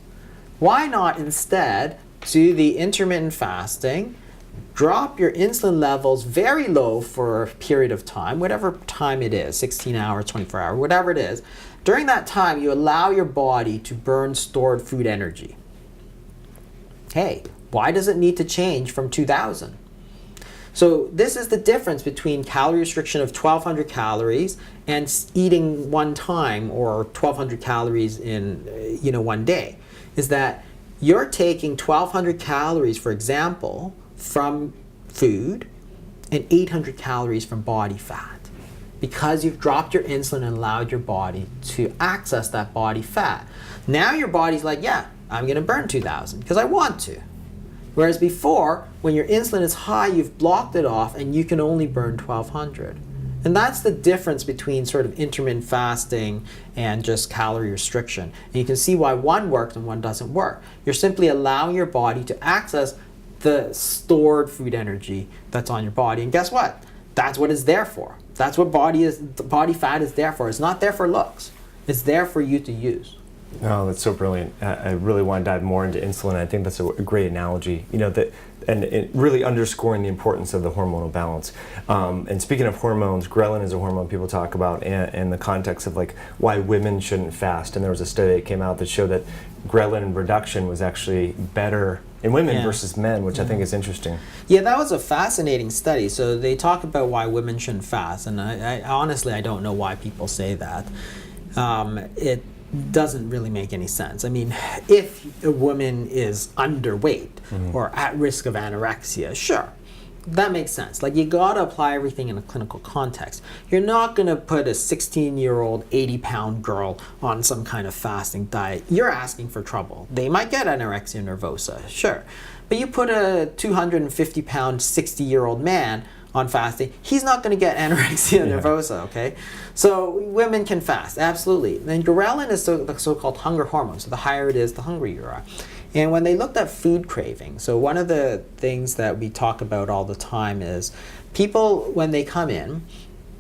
Why not instead do the intermittent fasting, drop your insulin levels very low for a period of time, whatever time it is, 16 hours, 24 hours, whatever it is. During that time, you allow your body to burn stored food energy. Hey, why does it need to change from 2000? So this is the difference between calorie restriction of 1200 calories and eating one time, or 1200 calories in one day, is that you're taking 1200 calories, for example, from food and 800 calories from body fat, because you've dropped your insulin and allowed your body to access that body fat. Now your body's like, yeah, I'm going to burn 2000 because I want to. Whereas before, when your insulin is high, you've blocked it off and you can only burn 1200. And that's the difference between sort of intermittent fasting and just calorie restriction. And you can see why one works and one doesn't work. You're simply allowing your body to access the stored food energy that's on your body. And guess what? That's what it's there for. That's what body fat is there for. It's not there for looks. It's there for you to use. Oh, that's so brilliant. I really want to dive more into insulin. I think that's a great analogy. And it really underscoring the importance of the hormonal balance. And speaking of hormones, ghrelin is a hormone people talk about, and the context of like why women shouldn't fast. And there was a study that came out that showed that ghrelin reduction was actually better in women versus men, which I think is interesting. Yeah, that was a fascinating study. So they talk about why women shouldn't fast, and I honestly, I don't know why people say that. It doesn't really make any sense. I mean, if a woman is underweight or at risk of anorexia, sure, that makes sense. Like, you gotta apply everything in a clinical context. You're not gonna put a 16-year-old, 80-pound girl on some kind of fasting diet. You're asking for trouble. They might get anorexia nervosa, sure. But you put a 250-pound, 60-year-old man on fasting, he's not going to get anorexia nervosa, okay? So women can fast, absolutely. And ghrelin is the so-called hunger hormone, so the higher it is, the hungrier you are. And when they looked at food cravings, so one of the things that we talk about all the time is people, when they come in,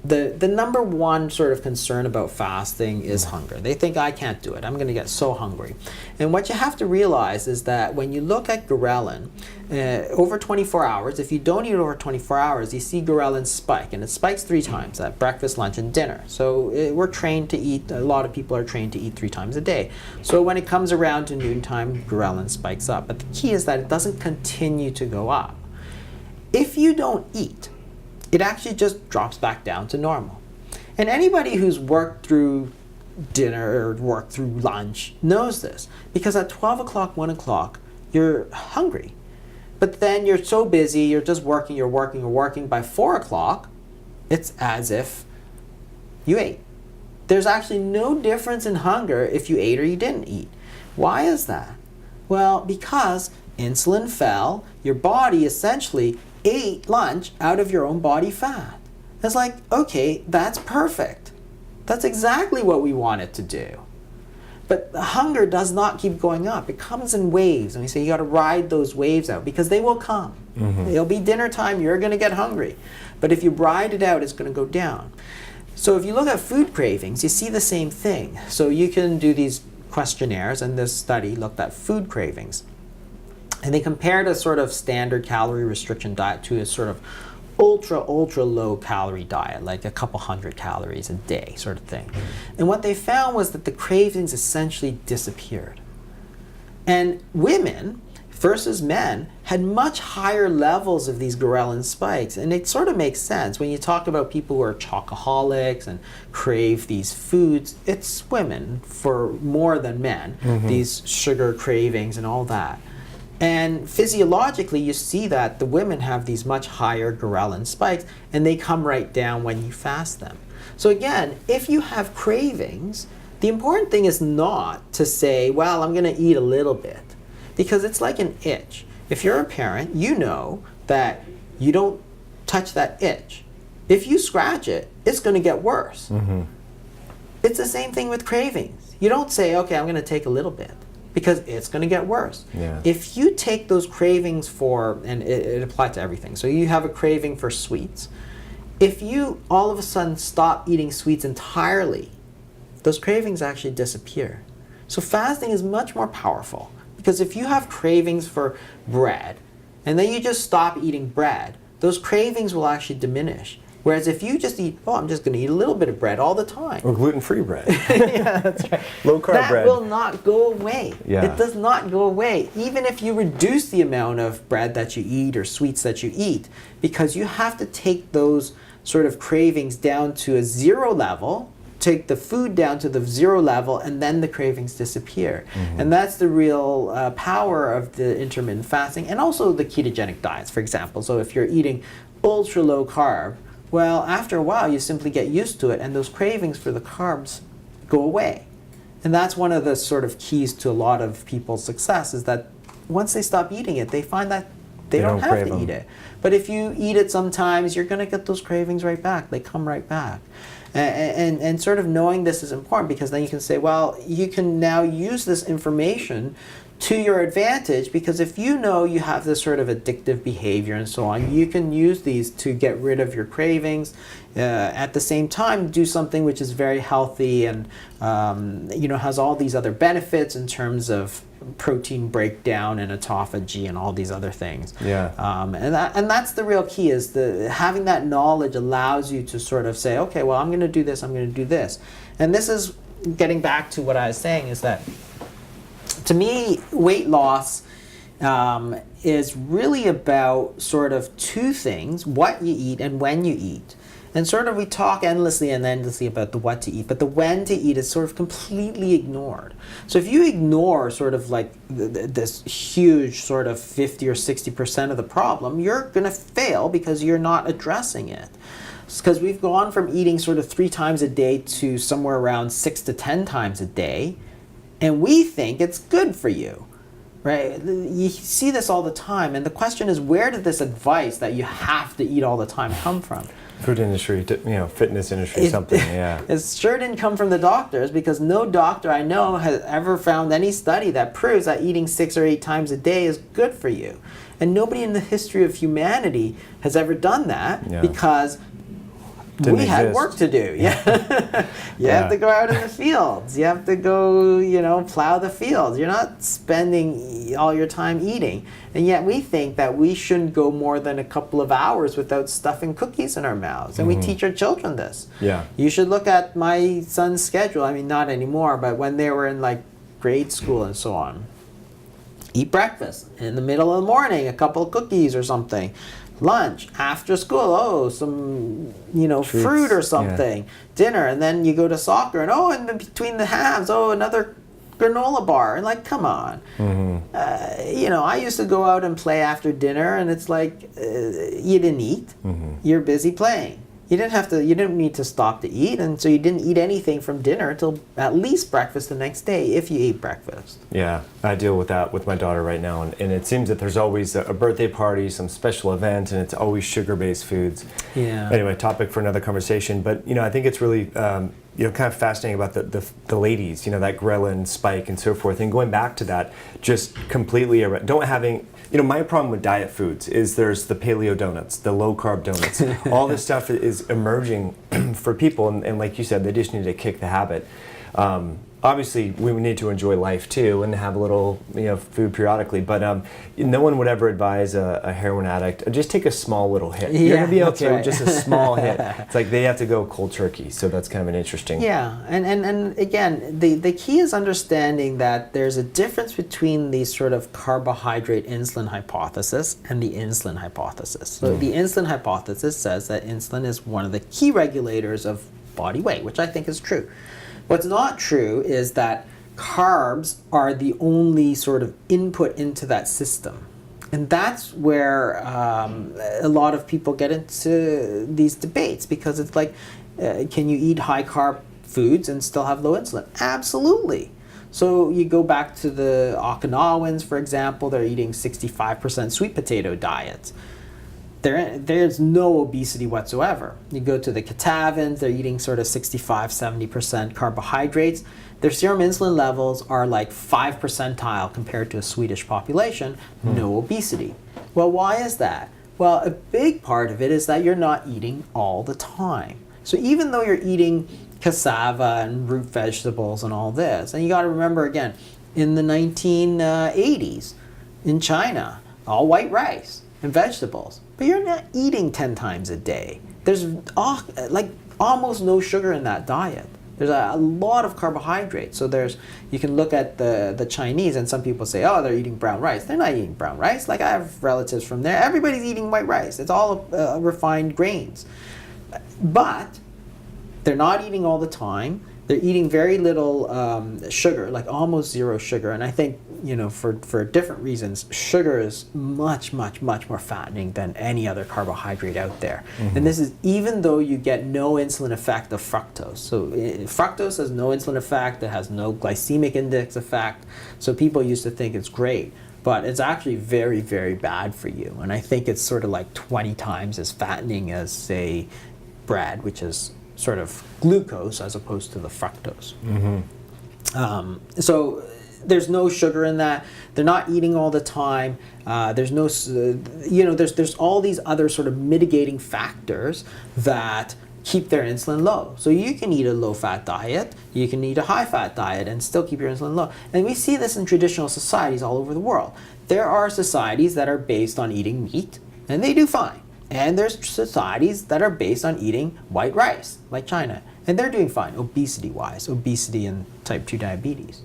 the number one sort of concern about fasting is hunger. They think, I can't do it, I'm going to get so hungry. And what you have to realize is that when you look at ghrelin, over 24 hours, if you don't eat over 24 hours, you see ghrelin spike, and it spikes 3 times, at breakfast, lunch, and dinner. So we're trained to eat, a lot of people are trained to eat 3 times a day. So when it comes around to noontime, ghrelin spikes up. But the key is that it doesn't continue to go up. If you don't eat, it actually just drops back down to normal. And anybody who's worked through dinner or worked through lunch knows this, because at 12 o'clock, 1 o'clock, you're hungry. But then you're so busy, you're just working, you're working. By 4 o'clock, it's as if you ate. There's actually no difference in hunger if you ate or you didn't eat. Why is that? Well, because insulin fell, your body essentially ate lunch out of your own body fat. It's like, okay, that's perfect. That's exactly what we want it to do. But the hunger does not keep going up. It comes in waves, and we say you got to ride those waves out, because they will come. It'll be dinner time, you're going to get hungry. But if you ride it out, it's going to go down. So if you look at food cravings, you see the same thing. So you can do these questionnaires, and this study looked at food cravings. And they compared a sort of standard calorie restriction diet to a sort of ultra low calorie diet, like a couple hundred calories a day sort of thing. And what they found was that the cravings essentially disappeared. And women versus men had much higher levels of these ghrelin spikes. And it sort of makes sense when you talk about people who are chocoholics and crave these foods. It's women for more than men, these sugar cravings and all that. And physiologically, you see that the women have these much higher ghrelin spikes, and they come right down when you fast them. So again, if you have cravings, the important thing is not to say, well, I'm going to eat a little bit. Because it's like an itch. If you're a parent, you know that you don't touch that itch. If you scratch it, it's going to get worse. It's the same thing with cravings. You don't say, okay, I'm going to take a little bit, because it's going to get worse. If you take those cravings for, and it applies to everything. So you have a craving for sweets. If you all of a sudden stop eating sweets entirely, those cravings actually disappear. So fasting is much more powerful. Because if you have cravings for bread, and then you just stop eating bread, those cravings will actually diminish. Whereas if you just eat, oh, I'm just going to eat a little bit of bread all the time. Or gluten-free bread. Yeah, that's right. Low carb that bread. That will not go away. Yeah. It does not go away. Even if you reduce the amount of bread that you eat or sweets that you eat, because you have to take those sort of cravings down to a zero level, take the food down to the zero level, and then the cravings disappear. And that's the real power of the intermittent fasting, and also the ketogenic diets, for example. So if you're eating ultra low carb, well, after a while you simply get used to it, and those cravings for the carbs go away. And that's one of the sort of keys to a lot of people's success, is that once they stop eating it, they find that they don't have to eat it. But if you eat it sometimes, you're going to get those cravings right back. They come right back. And sort of knowing this is important, because then you can say, well, you can now use this information to your advantage, because if you know you have this sort of addictive behavior and so on, you can use these to get rid of your cravings. At the same time, do something which is very healthy and has all these other benefits in terms of protein breakdown and autophagy and all these other things. And that's the real key, is having that knowledge allows you to sort of say, okay, well, I'm going to do this, I'm going to do this. And this is getting back to what I was saying, is that to me, weight loss is really about sort of two things: what you eat and when you eat. And sort of we talk endlessly about the what to eat, but the when to eat is sort of completely ignored. So if you ignore sort of like this huge sort of 50 or 60% of the problem, you're going to fail because you're not addressing it. Because we've gone from eating sort of 3 times a day to somewhere around 6 to 10 times a day, and we think it's good for you. Right? You see this all the time, and the question is, where did this advice that you have to eat all the time come from? Food industry, fitness industry, something, yeah. It sure didn't come from the doctors, because no doctor I know has ever found any study that proves that eating 6 or 8 times a day is good for you. And nobody in the history of humanity has ever done that, because we had work to do. You have to go out in the fields. You have to go, plow the fields. You're not spending all your time eating. And yet we think that we shouldn't go more than a couple of hours without stuffing cookies in our mouths. And we teach our children this. You should look at my son's schedule. I mean, not anymore, but when they were in like grade school and so on. Eat breakfast. In the middle of the morning, a couple of cookies or something. Lunch, after school, some, treats, fruit or something. Dinner, and then you go to soccer, and in between the halves, another granola bar. And like, come on. I used to go out and play after dinner, and it's like, you didn't eat. You're busy playing. You didn't need to stop to eat, and so you didn't eat anything from dinner until at least breakfast the next day, if you ate breakfast. Yeah, I deal with that with my daughter right now, and it seems that there's always a birthday party, some special event, and it's always sugar-based foods. Anyway, topic for another conversation, but I think it's really kind of fascinating about the ladies, that ghrelin spike and so forth, and going back to that, just completely my problem with diet foods is there's the paleo donuts, the low carb donuts. All this stuff is emerging for people, and like you said, they just need to kick the habit. obviously we need to enjoy life too and have a little food periodically, but no one would ever advise a heroin addict just take a small little hit. You're gonna be okay with just a small hit. It's like they have to go cold turkey, so that's kind of an interesting. Yeah, and again, the key is understanding that there's a difference between the sort of carbohydrate insulin hypothesis and the insulin hypothesis. So the insulin hypothesis says that insulin is one of the key regulators of body weight, which I think is true. What's not true is that carbs are the only sort of input into that system. And that's where a lot of people get into these debates, because it's like, can you eat high carb foods and still have low insulin? Absolutely. So you go back to the Okinawans, for example, they're eating 65% sweet potato diets. There's no obesity whatsoever. You go to the Kitavans, they're eating sort of 65-70% carbohydrates. Their serum insulin levels are like 5 percentile compared to a Swedish population, no obesity. Well, why is that? Well, a big part of it is that you're not eating all the time. So even though you're eating cassava and root vegetables and all this, and you got to remember again, in the 1980s in China, all white rice and vegetables, but you're not eating 10 times a day. There's like almost no sugar in that diet. There's a lot of carbohydrates. So you can look at the Chinese, and some people say, oh, they're eating brown rice. They're not eating brown rice. Like I have relatives from there. Everybody's eating white rice. It's all refined grains. But they're not eating all the time. They're eating very little sugar, like almost zero sugar. And I think, for different reasons, sugar is much, much, much more fattening than any other carbohydrate out there. And this is even though you get no insulin effect of fructose. So fructose has no insulin effect. It has no glycemic index effect. So people used to think it's great, but it's actually very, very bad for you. And I think it's sort of like 20 times as fattening as, say, bread, which is sort of glucose as opposed to the fructose. So there's no sugar in that. They're not eating all the time. There's no, there's all these other sort of mitigating factors that keep their insulin low. So you can eat a low-fat diet, you can eat a high-fat diet and still keep your insulin low. And we see this in traditional societies all over the world. There are societies that are based on eating meat, and they do fine. And there's societies that are based on eating white rice, like China, and they're doing fine, obesity-wise, obesity and type 2 diabetes.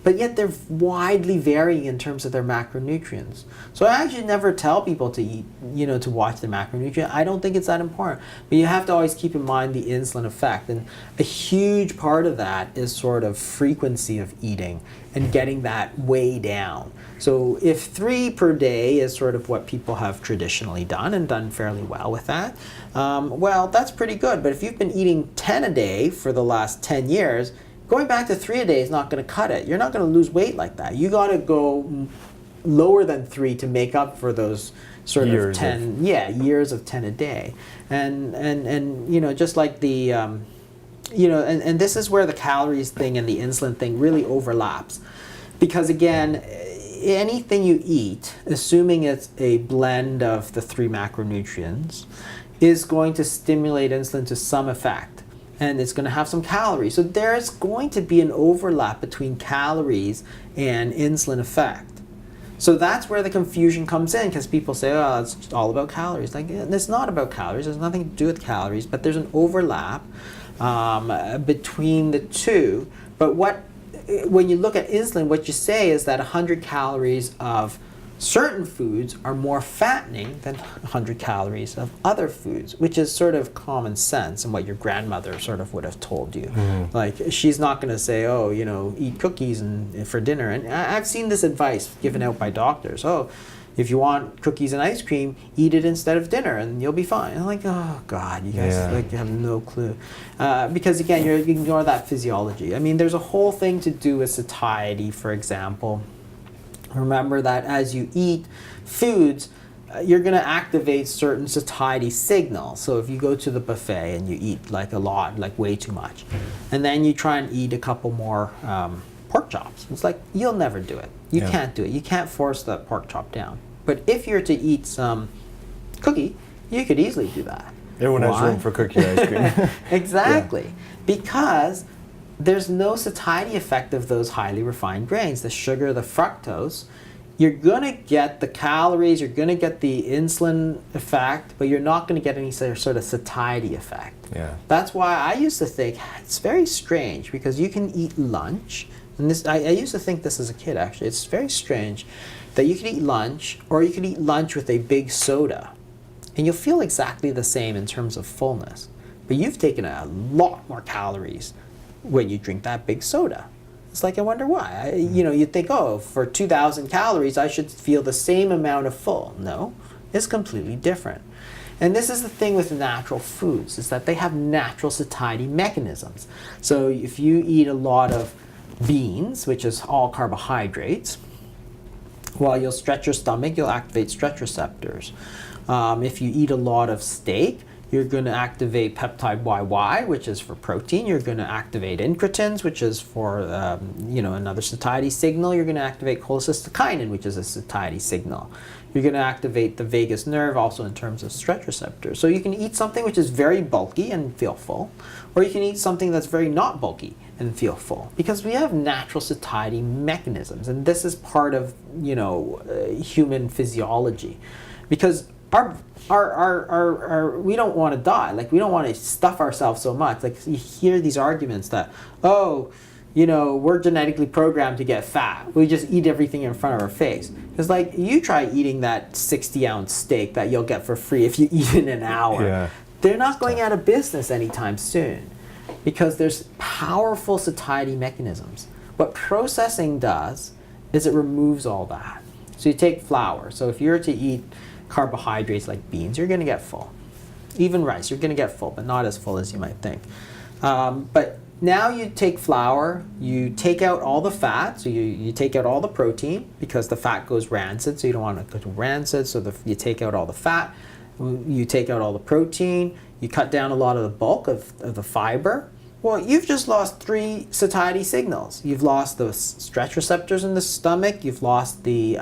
But yet they're widely varying in terms of their macronutrients. So I actually never tell people to eat, to watch the macronutrient. I don't think it's that important. But you have to always keep in mind the insulin effect. And a huge part of that is sort of frequency of eating and getting that way down. So if 3 per day is sort of what people have traditionally done and done fairly well with that, well, that's pretty good. But if you've been eating 10 a day for the last 10 years, going back to 3 a day is not going to cut it. You're not going to lose weight like that. You got to go lower than 3 to make up for those sort of 10 years of 10 a day. And just like the and this is where the calories thing and the insulin thing really overlaps, because again, anything you eat, assuming it's a blend of the 3 macronutrients, is going to stimulate insulin to some effect. And it's going to have some calories. So there's going to be an overlap between calories and insulin effect. So that's where the confusion comes in, because people say, oh, it's all about calories. Like, it's not about calories. There's nothing to do with calories, but there's an overlap between the two. But when you look at insulin, what you say is that 100 calories of certain foods are more fattening than 100 calories of other foods, which is sort of common sense and what your grandmother sort of would have told you. Like, she's not going to say, oh, eat cookies for dinner. And I've seen this advice given out by doctors. Oh, if you want cookies and ice cream, eat it instead of dinner and you'll be fine. I'm like, oh God, you guys have no clue. Because again, you ignore that physiology. I mean, there's a whole thing to do with satiety, for example. Remember that as you eat foods, you're going to activate certain satiety signals. So if you go to the buffet and you eat like a lot, like way too much, and then you try and eat a couple more pork chops, it's like you'll never do it. You can't do it. You can't force that pork chop down. But if you're to eat some cookie, you could easily do that. Everyone has room for cookie ice cream. Exactly. Because there's no satiety effect of those highly refined grains, the sugar, the fructose. You're going to get the calories, you're going to get the insulin effect, but you're not going to get any sort of satiety effect. Yeah. That's why I used to think it's very strange, because you can eat lunch, and this I used to think this as a kid actually. It's very strange that you can eat lunch, or you can eat lunch with a big soda, and you'll feel exactly the same in terms of fullness. But you've taken a lot more calories when you drink that big soda. It's like, I wonder why. You'd think, oh, for 2,000 calories, I should feel the same amount of full. No, it's completely different. And this is the thing with natural foods, is that they have natural satiety mechanisms. So if you eat a lot of beans, which is all carbohydrates, while you'll stretch your stomach, you'll activate stretch receptors. If you eat a lot of steak, you're going to activate peptide YY, which is for protein. You're going to activate incretins, which is for another satiety signal. You're going to activate cholecystokinin, which is a satiety signal. You're going to activate the vagus nerve, also in terms of stretch receptors. So you can eat something which is very bulky and feel full, or you can eat something that's very not bulky and feel full, because we have natural satiety mechanisms, and this is part of human physiology, because our we don't want to die. Like, we don't want to stuff ourselves so much. Like, you hear these arguments that, we're genetically programmed to get fat. We just eat everything in front of our face. It's like, you try eating that 60-ounce steak that you'll get for free if you eat in an hour. Yeah. They're not going out of business anytime soon, because there's powerful satiety mechanisms. What processing does is it removes all that. So you take flour. So if you're to eat carbohydrates like beans, you're going to get full. Even rice, you're going to get full, but not as full as you might think. But now you take flour, you take out all the fat, so you take out all the protein, because the fat goes rancid, so you don't want it to go rancid, so you take out all the fat, you take out all the protein, you cut down a lot of the bulk of the fiber. Well, you've just lost 3 satiety signals. You've lost the stretch receptors in the stomach, you've lost the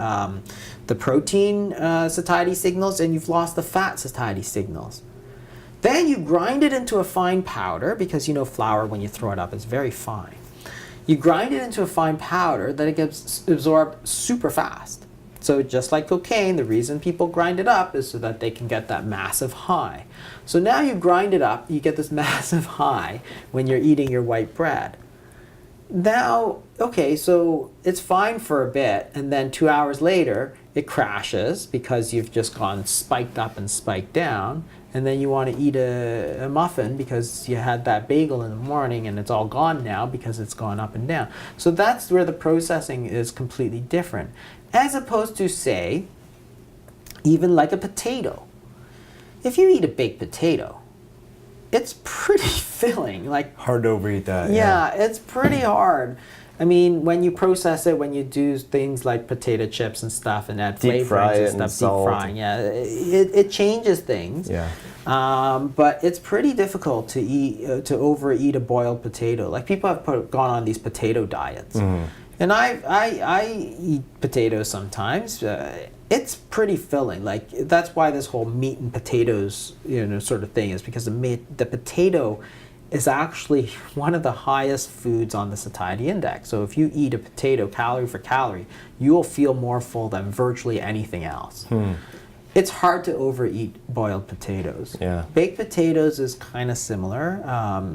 protein satiety signals, and you've lost the fat satiety signals. Then you grind it into a fine powder, because flour, when you throw it up, is very fine. You grind it into a fine powder that it gets absorbed super fast. So just like cocaine, the reason people grind it up is so that they can get that massive high. So now you grind it up, you get this massive high when you're eating your white bread. Now, okay, so it's fine for a bit, and then 2 hours later, it crashes because you've just gone spiked up and spiked down, and then you want to eat a muffin because you had that bagel in the morning and it's all gone now because it's gone up and down. So that's where the processing is completely different. As opposed to, say, even like a potato. If you eat a baked potato, it's pretty filling. Like, hard to overeat that. Yeah, it's pretty hard. I mean, when you process it, when you do things like potato chips and stuff and add Deep fry flavorings it and stuff, and salt. deep frying, yeah, it changes things. Yeah. But it's pretty difficult to eat to overeat a boiled potato. Like, people have gone on these potato diets, and I eat potatoes sometimes. It's pretty filling. Like, that's why this whole meat and potatoes, sort of thing is, because the potato is actually one of the highest foods on the satiety index. So if you eat a potato calorie for calorie, you will feel more full than virtually anything else. It's hard to overeat boiled potatoes. Yeah. Baked potatoes is kind of similar.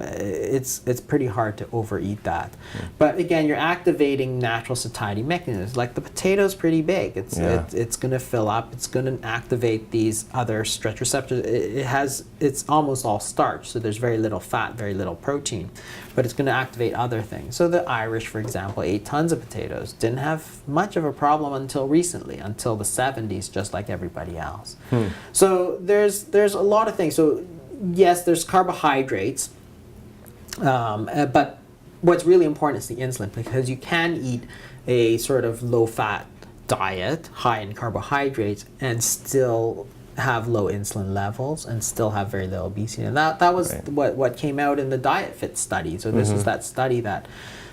It's pretty hard to overeat that. But again, you're activating natural satiety mechanisms. Like, the potato's pretty big. It's going to fill up. It's going to activate these other stretch receptors. It's almost all starch, so there's very little fat, very little protein. But it's going to activate other things. So the Irish, for example, ate tons of potatoes. Didn't have much of a problem until recently, until the 70s, just like everybody else. So there's a lot of things. So yes, there's carbohydrates, but what's really important is the insulin, because you can eat a sort of low-fat diet, high in carbohydrates, and still have low insulin levels and still have very little obesity. And that was what came out in the Diet Fit study. So this is that study that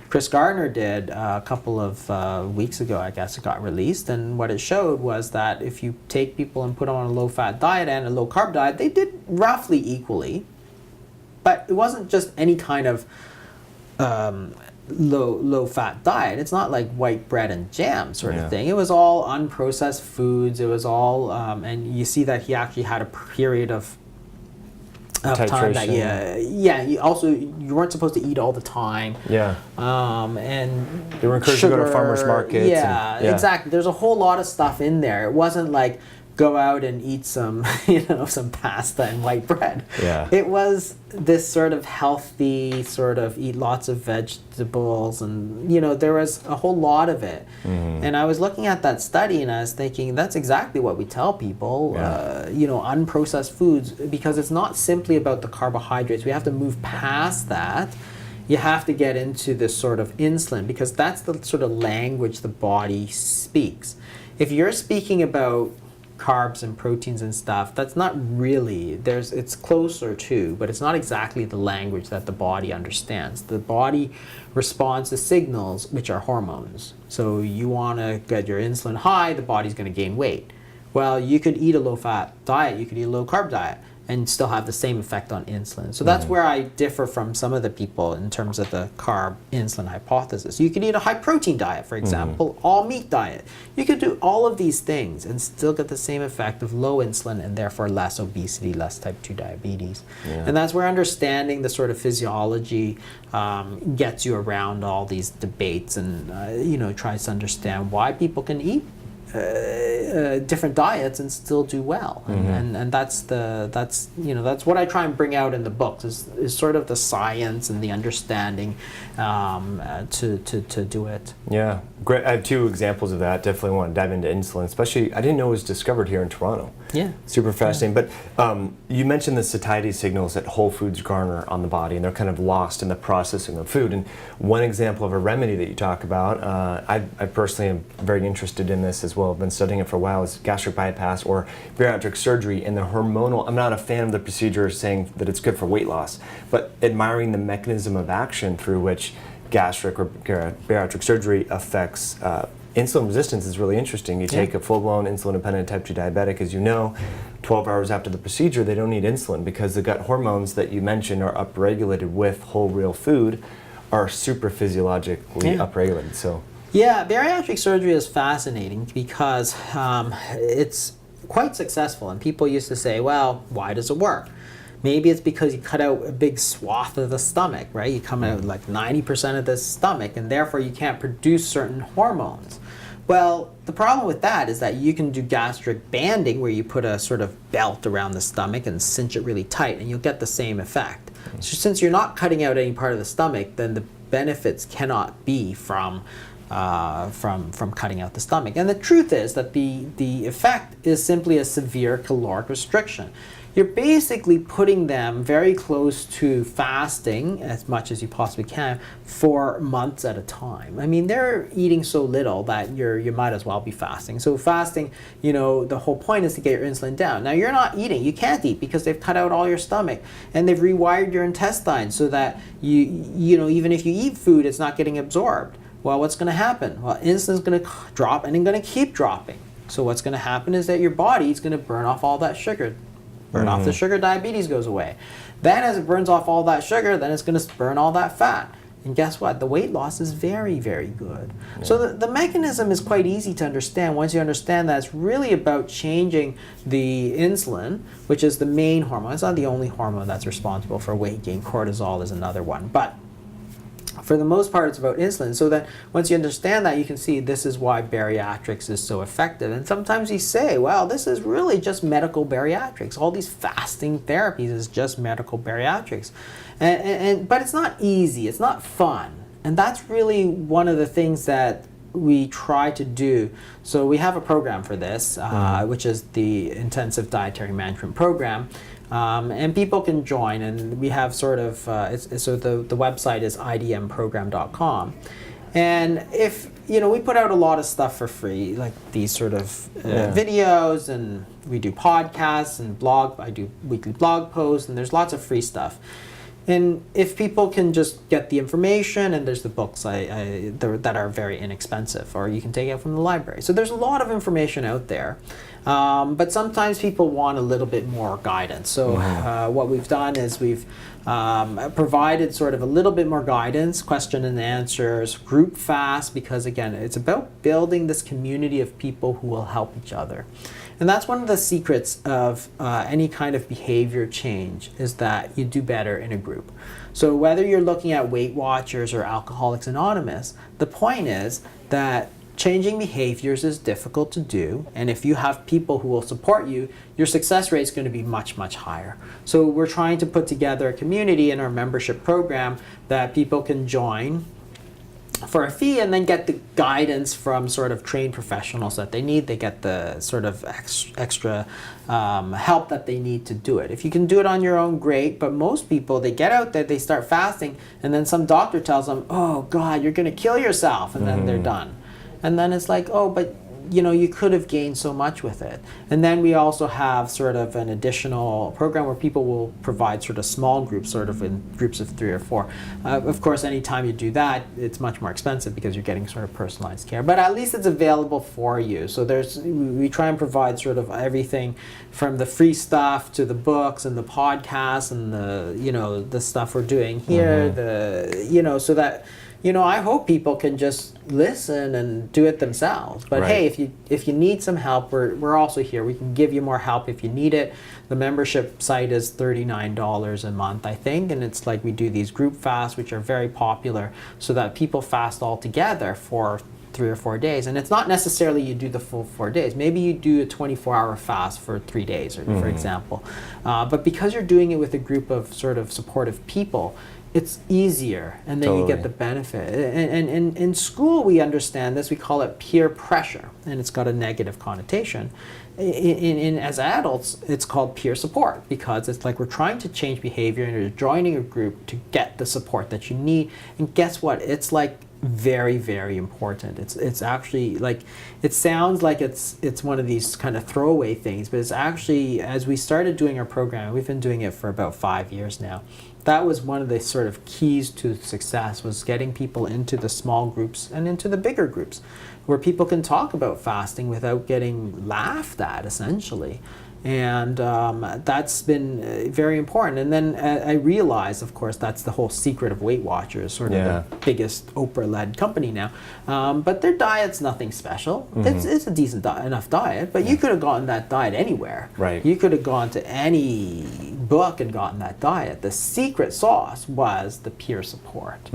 Chris Gardner did a couple of weeks ago, I guess it got released, and what it showed was that if you take people and put them on a low-fat diet and a low-carb diet, they did roughly equally, but it wasn't just any kind of low fat diet. It's not like white bread and jam sort Yeah. of thing. It was all unprocessed foods. It was all, and you see that he actually had a period of time that you weren't supposed to eat all the time. Yeah. And They were encouraged to go to farmers markets. Yeah, and, exactly. There's a whole lot of stuff in there. It wasn't like go out and eat some, some pasta and white bread. Yeah. It was this sort of healthy, sort of eat lots of vegetables, and there was a whole lot of it. Mm-hmm. And I was looking at that study and I was thinking that's exactly what we tell people. Yeah. Unprocessed foods, because it's not simply about the carbohydrates. We have to move past that. You have to get into this sort of insulin, because that's the sort of language the body speaks. If you're speaking about carbs and proteins and stuff, that's not really, it's closer to, but it's not exactly the language that the body understands. The body responds to signals, which are hormones. So you want to get your insulin high, the body's going to gain weight. Well, you could eat a low-fat diet, you could eat a low-carb diet, and still have the same effect on insulin. So that's where I differ from some of the people in terms of the carb insulin hypothesis. You could eat a high protein diet, for example, all meat diet. You could do all of these things and still get the same effect of low insulin and therefore less obesity, less type 2 diabetes. Yeah. And that's where understanding the sort of physiology gets you around all these debates and tries to understand why people can eat different diets and still do well, and that's what I try and bring out in the books is sort of the science and the understanding to do it. Yeah, great. I have two examples of that. Definitely want to dive into insulin, especially I didn't know it was discovered here in Toronto. Yeah, super fascinating. But you mentioned the satiety signals that whole foods garner on the body, and they're kind of lost in the processing of food. And one example of a remedy that you talk about, I personally am very interested in this as well. I've been studying it for a while. Is gastric bypass or bariatric surgery, and the hormonal. I'm not a fan of the procedure saying that it's good for weight loss, but admiring the mechanism of action through which gastric or bariatric surgery affects insulin resistance is really interesting. You take a full-blown insulin-dependent type 2 diabetic, as you know, 12 hours after the procedure, they don't need insulin because the gut hormones that you mentioned are upregulated with whole real food are super physiologically upregulated. So. Yeah, bariatric surgery is fascinating because it's quite successful, and people used to say, well, why does it work? Maybe it's because you cut out a big swath of the stomach, right? You come out like 90% of the stomach, and therefore you can't produce certain hormones. Well, the problem with that is that you can do gastric banding, where you put a sort of belt around the stomach and cinch it really tight, and you'll get the same effect. So since you're not cutting out any part of the stomach, then the benefits cannot be from cutting out the stomach. And the truth is that the effect is simply a severe caloric restriction. You're basically putting them very close to fasting as much as you possibly can for months at a time. I mean, they're eating so little that you might as well be fasting. So fasting, the whole point is to get your insulin down. Now, you're not eating. You can't eat because they've cut out all your stomach and they've rewired your intestines so that even if you eat food, it's not getting absorbed. Well, what's going to happen? Well, insulin's going to drop and it's going to keep dropping. So what's going to happen is that your body is going to burn off all that sugar. Burn off the sugar, diabetes goes away. Then as it burns off all that sugar, then it's going to burn all that fat. And guess what? The weight loss is very, very good. Yeah. So the mechanism is quite easy to understand. Once you understand that, it's really about changing the insulin, which is the main hormone. It's not the only hormone that's responsible for weight gain. Cortisol is another one. But for the most part, it's about insulin. So that once you understand that, you can see this is why bariatrics is so effective. And sometimes you say, well, this is really just medical bariatrics. All these fasting therapies is just medical bariatrics. But it's not easy. It's not fun. And that's really one of the things that we try to do. So we have a program for this, which is the Intensive Dietary Management Program. And people can join, and we have sort of, so the website is idmprogram.com. And if, we put out a lot of stuff for free, like these sort of videos, and we do podcasts and I do weekly blog posts, and there's lots of free stuff. And if people can just get the information, and there's the books that are very inexpensive, or you can take it from the library. So there's a lot of information out there. But sometimes people want a little bit more guidance. So what we've done is we've provided sort of a little bit more guidance, question and answers, group fast, because again, it's about building this community of people who will help each other. And that's one of the secrets of any kind of behavior change, is that you do better in a group. So whether you're looking at Weight Watchers or Alcoholics Anonymous, the point is that changing behaviors is difficult to do, and if you have people who will support you, your success rate is going to be much, much higher. So we're trying to put together a community in our membership program that people can join for a fee and then get the guidance from sort of trained professionals that they need. They get the sort of extra help that they need to do it. If you can do it on your own, great, but most people, they get out there, they start fasting, and then some doctor tells them, oh God, you're going to kill yourself, and then they're done. And then it's like, oh, but you know, you could have gained so much with it. And then we also have sort of an additional program where people will provide sort of small groups, sort of in groups of 3 or 4. Of course, anytime you do that, it's much more expensive because you're getting sort of personalized care. But at least it's available for you. So we try and provide sort of everything from the free stuff to the books and the podcasts and the stuff we're doing here. So that. I hope people can just listen and do it themselves. But hey, if you need some help, we're also here. We can give you more help if you need it. The membership site is $39 a month, I think, and it's like we do these group fasts, which are very popular, so that people fast all together for 3 or 4 days. And it's not necessarily you do the full 4 days. Maybe you do a 24-hour fast for 3 days, for example. But because you're doing it with a group of sort of supportive people, it's easier, and then you get the benefit. And in school, we understand this. We call it peer pressure, and it's got a negative connotation. As adults, it's called peer support, because it's like we're trying to change behavior, and you're joining a group to get the support that you need. And guess what? It's like very, very important. It's actually like, it sounds like it's one of these kind of throwaway things, but it's actually, as we started doing our program, we've been doing it for about 5 years now. That was one of the sort of keys to success, was getting people into the small groups and into the bigger groups, where people can talk about fasting without getting laughed at, essentially. And that's been very important. And then I realized, of course, that's the whole secret of Weight Watchers, sort of the biggest Oprah-led company now. But their diet's nothing special. It's a decent enough diet, but you could have gotten that diet anywhere. Right. You could have gone to any book and gotten that diet. The secret sauce was the peer support.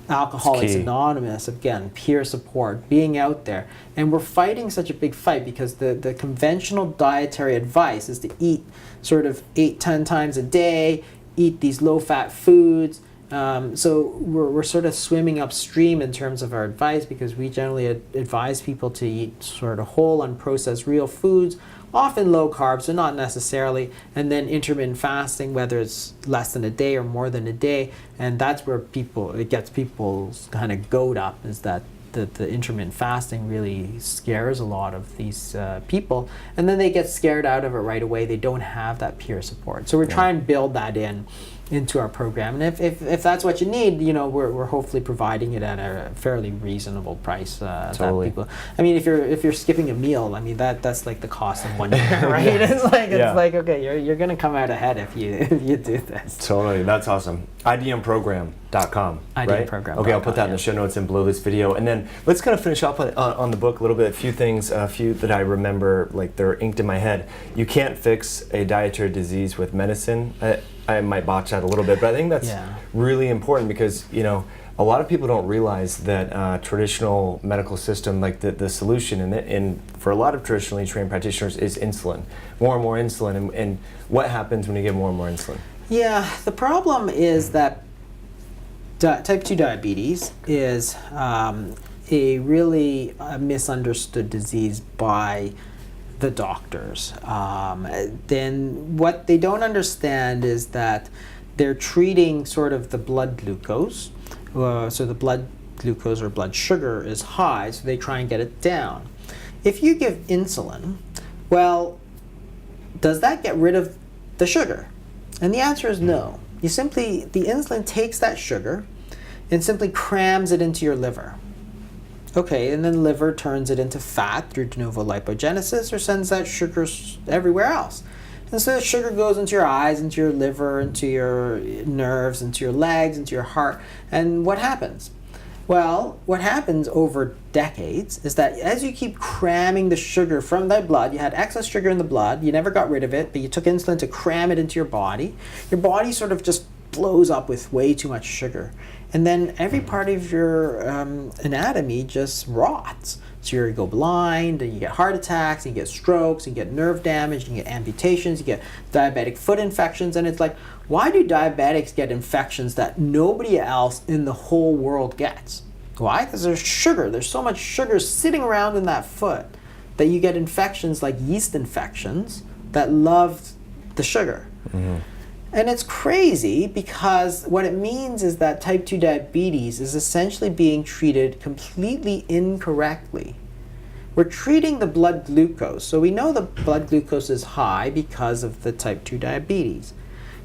Alcoholics Anonymous, again, peer support, being out there. And we're fighting such a big fight because the conventional dietary advice is to eat sort of 8-10 times a day, eat these low-fat foods. So we're sort of swimming upstream in terms of our advice, because we generally advise people to eat sort of whole, unprocessed, real foods, often low carbs, so not necessarily, and then intermittent fasting, whether it's less than a day or more than a day. And that's where it gets people's kind of goat up, is that the intermittent fasting really scares a lot of these people, and then they get scared out of it right away. They don't have that peer support. So we're trying to build that into our program, and if that's what you need, we're hopefully providing it at a fairly reasonable price. That people, I mean, if you're skipping a meal, I mean that's like the cost of 1 year, right? It's like okay, you're gonna come out ahead if you do this. Totally, that's awesome. IDMprogram.com, right? IDMprogram.com. Okay, I'll put that in the show notes and below this video. And then let's kind of finish up on the book a little bit. A few things, that I remember, like they're inked in my head. You can't fix a dietary disease with medicine. I might botch that a little bit, but I think that's really important, because a lot of people don't realize that traditional medical system, like the solution in for a lot of traditionally trained practitioners, is insulin, more and more insulin. And what happens when you get more and more insulin? Yeah, the problem is that type 2 diabetes is a really misunderstood disease by the doctors. Then what they don't understand is that they're treating sort of the blood glucose. So the blood glucose or blood sugar is high, so they try and get it down. If you give insulin, well, does that get rid of the sugar? And the answer is no. the insulin takes that sugar and simply crams it into your liver. Okay, and then the liver turns it into fat through de novo lipogenesis or sends that sugar everywhere else. And so the sugar goes into your eyes, into your liver, into your nerves, into your legs, into your heart. And what happens? Well, what happens over decades is that as you keep cramming the sugar from thy blood, you had excess sugar in the blood, you never got rid of it, but you took insulin to cram it into your body sort of just blows up with way too much sugar. And then every part of your anatomy just rots. So you go blind, and you get heart attacks, and you get strokes, and you get nerve damage, and you get amputations, you get diabetic foot infections. And it's like, why do diabetics get infections that nobody else in the whole world gets? Why? Because there's sugar. There's so much sugar sitting around in that foot that you get infections like yeast infections that love the sugar. Mm-hmm. And it's crazy because what it means is that type 2 diabetes is essentially being treated completely incorrectly. We're treating the blood glucose. So we know the blood glucose is high because of the type 2 diabetes.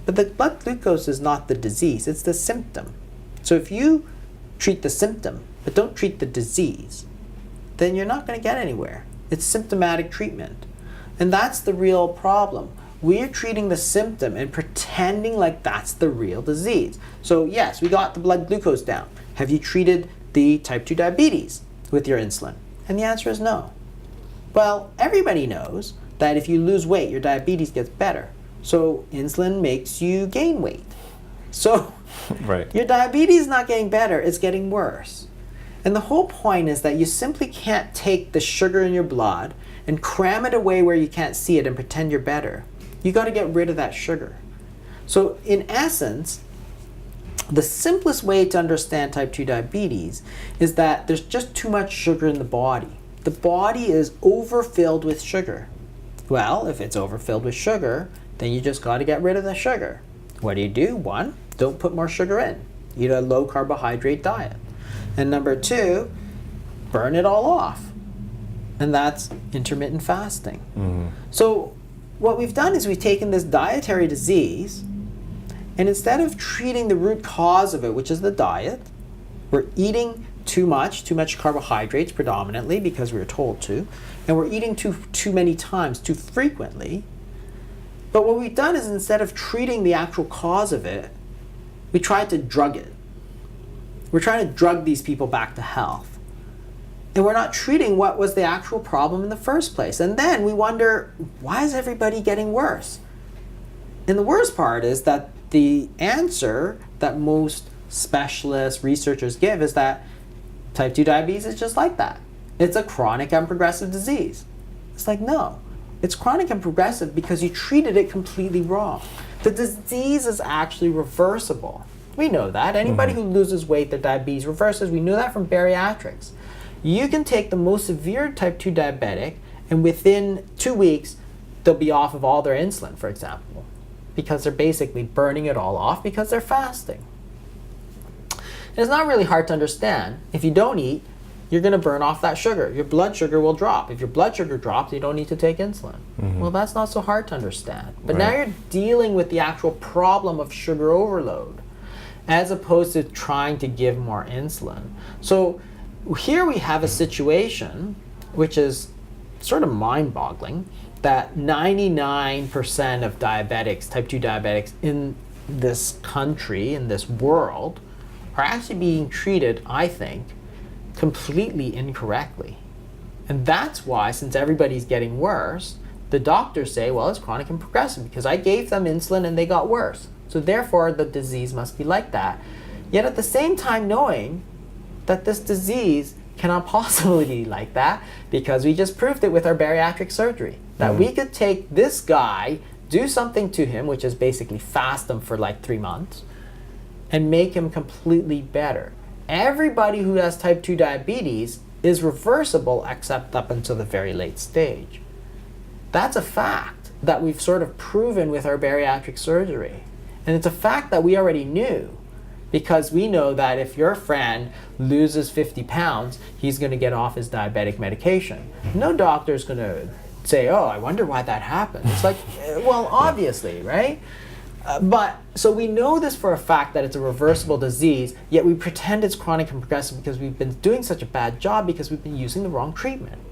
But the blood glucose is not the disease, it's the symptom. So if you treat the symptom but don't treat the disease, then you're not going to get anywhere. It's symptomatic treatment. And that's the real problem. We're treating the symptom and pretending like that's the real disease. So yes, we got the blood glucose down. Have you treated the type 2 diabetes with your insulin? And the answer is no. Well, everybody knows that if you lose weight, your diabetes gets better. So insulin makes you gain weight. So right. Your diabetes is not getting better, it's getting worse. And the whole point is that you simply can't take the sugar in your blood and cram it away where you can't see it and pretend you're better. You got to get rid of that sugar. So in essence, the simplest way to understand type 2 diabetes is that there's just too much sugar in the body. The body is overfilled with sugar. Well, if it's overfilled with sugar, then you just got to get rid of the sugar. What do? One, don't put more sugar in. Eat a low carbohydrate diet. And number two, burn it all off. And that's intermittent fasting. Mm-hmm. So what we've done is we've taken this dietary disease, and instead of treating the root cause of it, which is the diet, we're eating too much carbohydrates predominantly because we were told to, and we're eating too many times, too frequently. But what we've done is instead of treating the actual cause of it, we tried to drug it. We're trying to drug these people back to health. And we're not treating what was the actual problem in the first place. And then we wonder, why is everybody getting worse? And the worst part is that the answer that most specialists, researchers give is that type 2 diabetes is just like that. It's a chronic and progressive disease. It's like, no, it's chronic and progressive because you treated it completely wrong. The disease is actually reversible. We know that. Anybody who loses weight, their diabetes reverses. We know that from bariatrics. You can take the most severe type 2 diabetic and within 2 weeks, they'll be off of all their insulin, for example, because they're basically burning it all off because they're fasting. And it's not really hard to understand. If you don't eat, you're going to burn off that sugar. Your blood sugar will drop. If your blood sugar drops, you don't need to take insulin. Mm-hmm. Well, that's not so hard to understand. But now you're dealing with the actual problem of sugar overload as opposed to trying to give more insulin. So here we have a situation which is sort of mind-boggling, that 99% of diabetics, type 2 diabetics in this country, in this world, are actually being treated, I think, completely incorrectly. And that's why, since everybody's getting worse, the doctors say, well, it's chronic and progressive because I gave them insulin and they got worse. So therefore, the disease must be like that. Yet at the same time knowing that this disease cannot possibly be like that because we just proved it with our bariatric surgery. That we could take this guy, do something to him, which is basically fast him for like 3 months, and make him completely better. Everybody who has type 2 diabetes is reversible except up until the very late stage. That's a fact that we've sort of proven with our bariatric surgery. And it's a fact that we already knew, because we know that if your friend loses 50 pounds, he's going to get off his diabetic medication. No doctor is going to say, oh, I wonder why that happened. It's like, well, obviously, right? So we know this for a fact that it's a reversible disease, yet we pretend it's chronic and progressive because we've been doing such a bad job because we've been using the wrong treatment.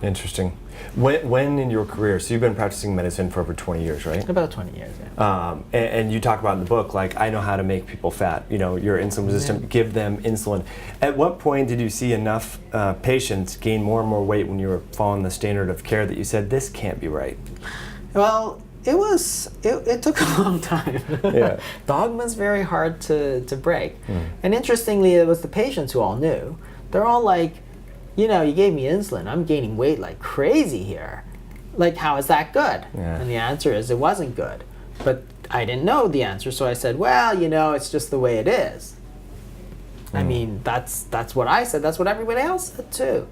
Interesting. When in your career, so you've been practicing medicine for over 20 years, right? About 20 years, yeah. And you talk about in the book, like, I know how to make people fat. You know, you're insulin resistant, give them insulin. At what point did you see enough patients gain more and more weight when you were following the standard of care that you said, this can't be right? Well, it took a long time. Yeah. Dogma's very hard to break. And interestingly, it was the patients who all knew. They're all like, you know, you gave me insulin. I'm gaining weight like crazy here. Like, how is that good? Yeah. And the answer is it wasn't good. But I didn't know the answer, so I said, well, you know, it's just the way it is. I mean, that's what I said. That's what everybody else said too.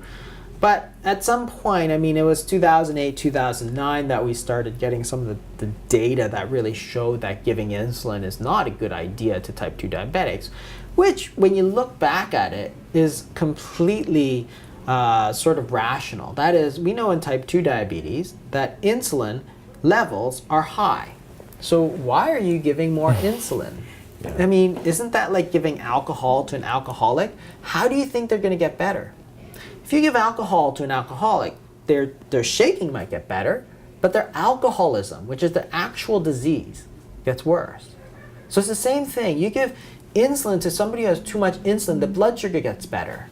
But at some point, I mean, it was 2008, 2009 that we started getting some of the data that really showed that giving insulin is not a good idea to type 2 diabetics, which, when you look back at it, is completely sort of rational. That is, we know in type 2 diabetes that insulin levels are high. So why are you giving more insulin? Yeah. I mean, isn't that like giving alcohol to an alcoholic? How do you think they're going to get better? If you give alcohol to an alcoholic, their shaking might get better, but their alcoholism, which is the actual disease, gets worse. So it's the same thing. You give insulin to somebody who has too much insulin, the blood sugar gets better,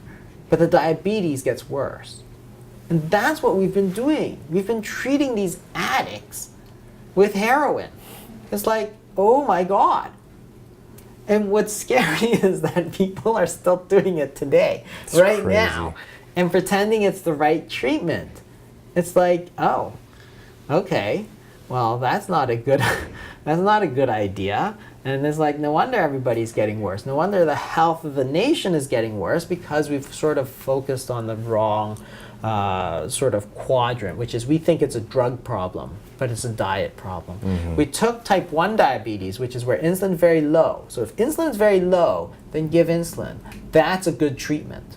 but the diabetes gets worse. And that's what we've been doing. We've been treating these addicts with heroin. It's like, oh my God. And what's scary is that people are still doing it today, It's right crazy. now, and pretending it's the right treatment. It's like, oh, okay, well, that's not a good idea. And it's like, no wonder everybody's getting worse. No wonder the health of the nation is getting worse, because we've sort of focused on the wrong sort of quadrant, which is we think it's a drug problem, but it's a diet problem. We took type 1 diabetes, which is where insulin's very low. So if insulin's very low, then give insulin. That's a good treatment.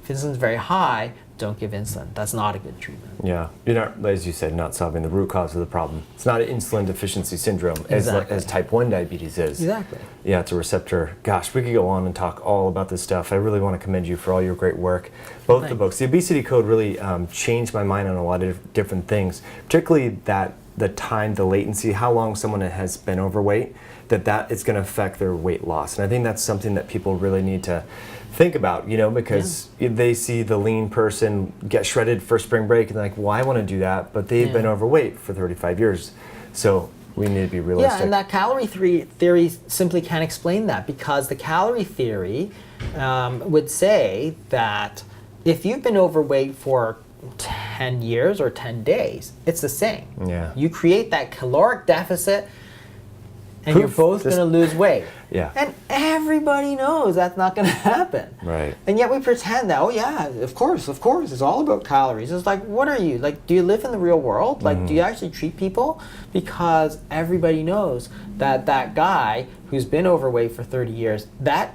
If insulin's very high, don't give insulin. That's not a good treatment. Yeah, you're not, as you said, not solving the root cause of the problem. It's not an insulin deficiency syndrome as type 1 diabetes is. Exactly. Yeah, it's a receptor. Gosh, we could go on and talk all about this stuff. I really want to commend you for all your great work. Both the books. The Obesity Code really changed my mind on a lot of different things, particularly that the time, the latency, how long someone has been overweight, that it's going to affect their weight loss. And I think that's something that people really need to think about, you know, because they see the lean person get shredded for spring break and they're like, well, I want to do that, but they've been overweight for 35 years. So we need to be realistic. Yeah, and that calorie theory simply can't explain that, because the calorie theory would say that if you've been overweight for 10 years or 10 days, it's the same. Yeah. You create that caloric deficit and you're both going to lose weight. Yeah. And everybody knows that's not going to happen. Right. And yet we pretend that, oh yeah, of course, it's all about calories. It's like, what are you? Like, do you live in the real world? Like, do you actually treat people? Because everybody knows that that guy who's been overweight for 30 years,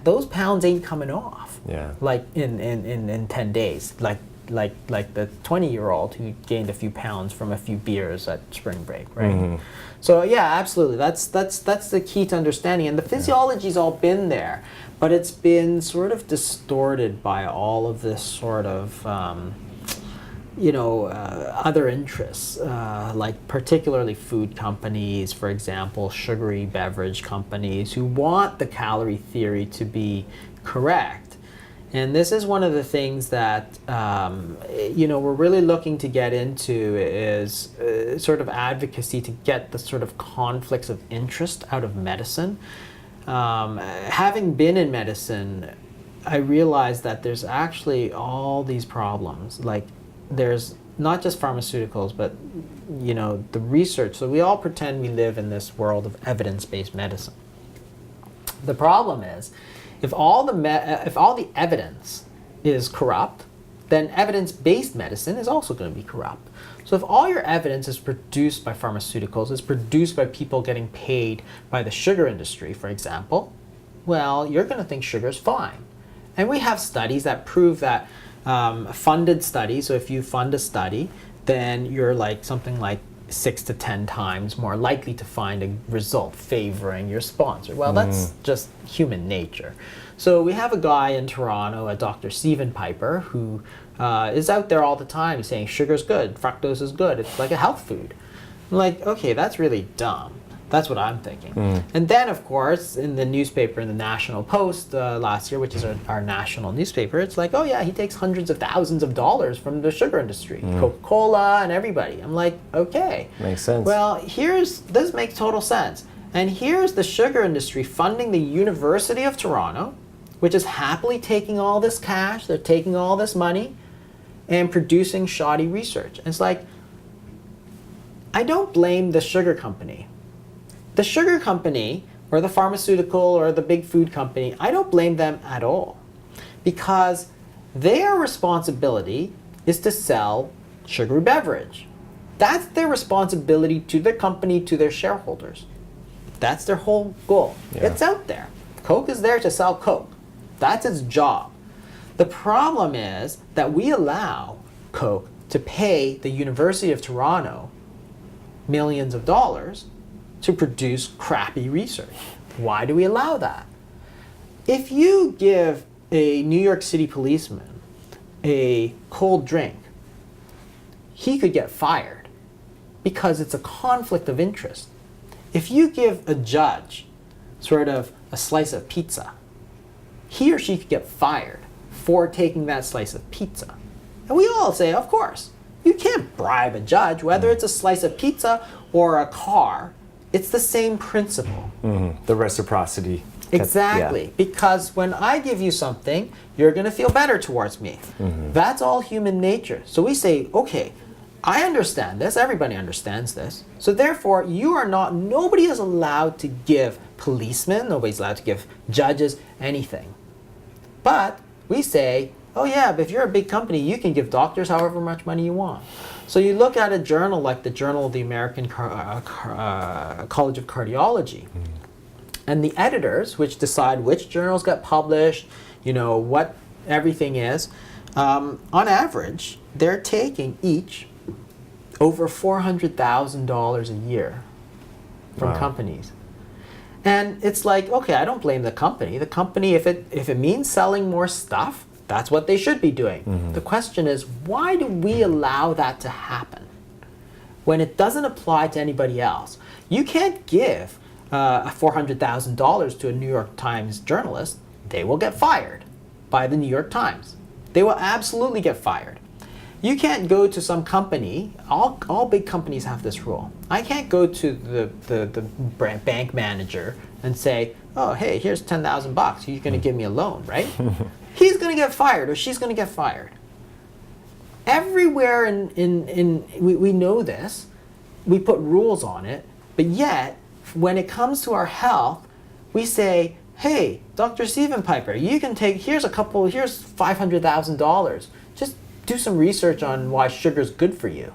those pounds ain't coming off. Yeah. Like in 10 days. Like the 20-year-old who gained a few pounds from a few beers at spring break, right? So yeah, absolutely. That's the key to understanding. And the physiology's all been there, but it's been sort of distorted by all of this sort of other interests, like particularly food companies, for example, sugary beverage companies, who want the calorie theory to be correct. And this is one of the things that we're really looking to get into, is sort of advocacy to get the sort of conflicts of interest out of medicine. Having been in medicine, I realized that there's actually all these problems. Like, there's not just pharmaceuticals, but the research. So we all pretend we live in this world of evidence-based medicine. The problem is, if all the evidence is corrupt, then evidence-based medicine is also going to be corrupt. So if all your evidence is produced by pharmaceuticals, is produced by people getting paid by the sugar industry, for example, well, you're going to think sugar is fine. And we have studies that prove that funded studies, so if you fund a study, then you're like something like 6 to 10 times more likely to find a result favoring your sponsor. Well, that's just human nature. So we have a guy in Toronto, a Dr. Stephen Piper, who is out there all the time saying sugar's good, fructose is good, it's like a health food. I'm like, okay, that's really dumb. That's what I'm thinking. And then, of course, in the newspaper, in the National Post last year, which is our national newspaper, it's like, oh yeah, he takes hundreds of thousands of dollars from the sugar industry, Coca-Cola and everybody. I'm like, okay. Makes sense. Well, this makes total sense. And here's the sugar industry funding the University of Toronto, which is happily taking all this cash, they're taking all this money, and producing shoddy research. And it's like, I don't blame the sugar company. The sugar company, or the pharmaceutical, or the big food company, I don't blame them at all. Because their responsibility is to sell sugary beverage. That's their responsibility to their company, to their shareholders. That's their whole goal. Yeah. It's out there. Coke is there to sell Coke. That's its job. The problem is that we allow Coke to pay the University of Toronto millions of dollars to produce crappy research. Why do we allow that? If you give a New York City policeman a cold drink, he could get fired because it's a conflict of interest. If you give a judge sort of a slice of pizza, he or she could get fired for taking that slice of pizza. And we all say, of course, you can't bribe a judge, whether it's a slice of pizza or a car. It's the same principle. The reciprocity. Exactly. Because when I give you something, you're going to feel better towards me. That's all human nature. So we say, okay, I understand this. Everybody understands this. So therefore, nobody is allowed to give policemen, nobody's allowed to give judges anything. But we say, oh yeah, but if you're a big company, you can give doctors however much money you want. So you look at a journal like the Journal of the American College of Cardiology, and the editors, which decide which journals get published, what everything is, on average, they're taking each over $400,000 a year from companies. And it's like, okay, I don't blame the company. The company, if it means selling more stuff, that's what they should be doing. The question is, why do we allow that to happen when it doesn't apply to anybody else? You can't give $400,000 to a New York Times journalist. They will get fired by the New York Times. They will absolutely get fired. You can't go to some company, all big companies have this rule. I can't go to the bank manager and say, oh, hey, here's $10,000, you're gonna give me a loan, right? He's gonna get fired or she's gonna get fired. Everywhere we know this, we put rules on it, but yet, when it comes to our health, we say, hey, Dr. Stephen Piper, you can here's $500,000. Just do some research on why sugar is good for you.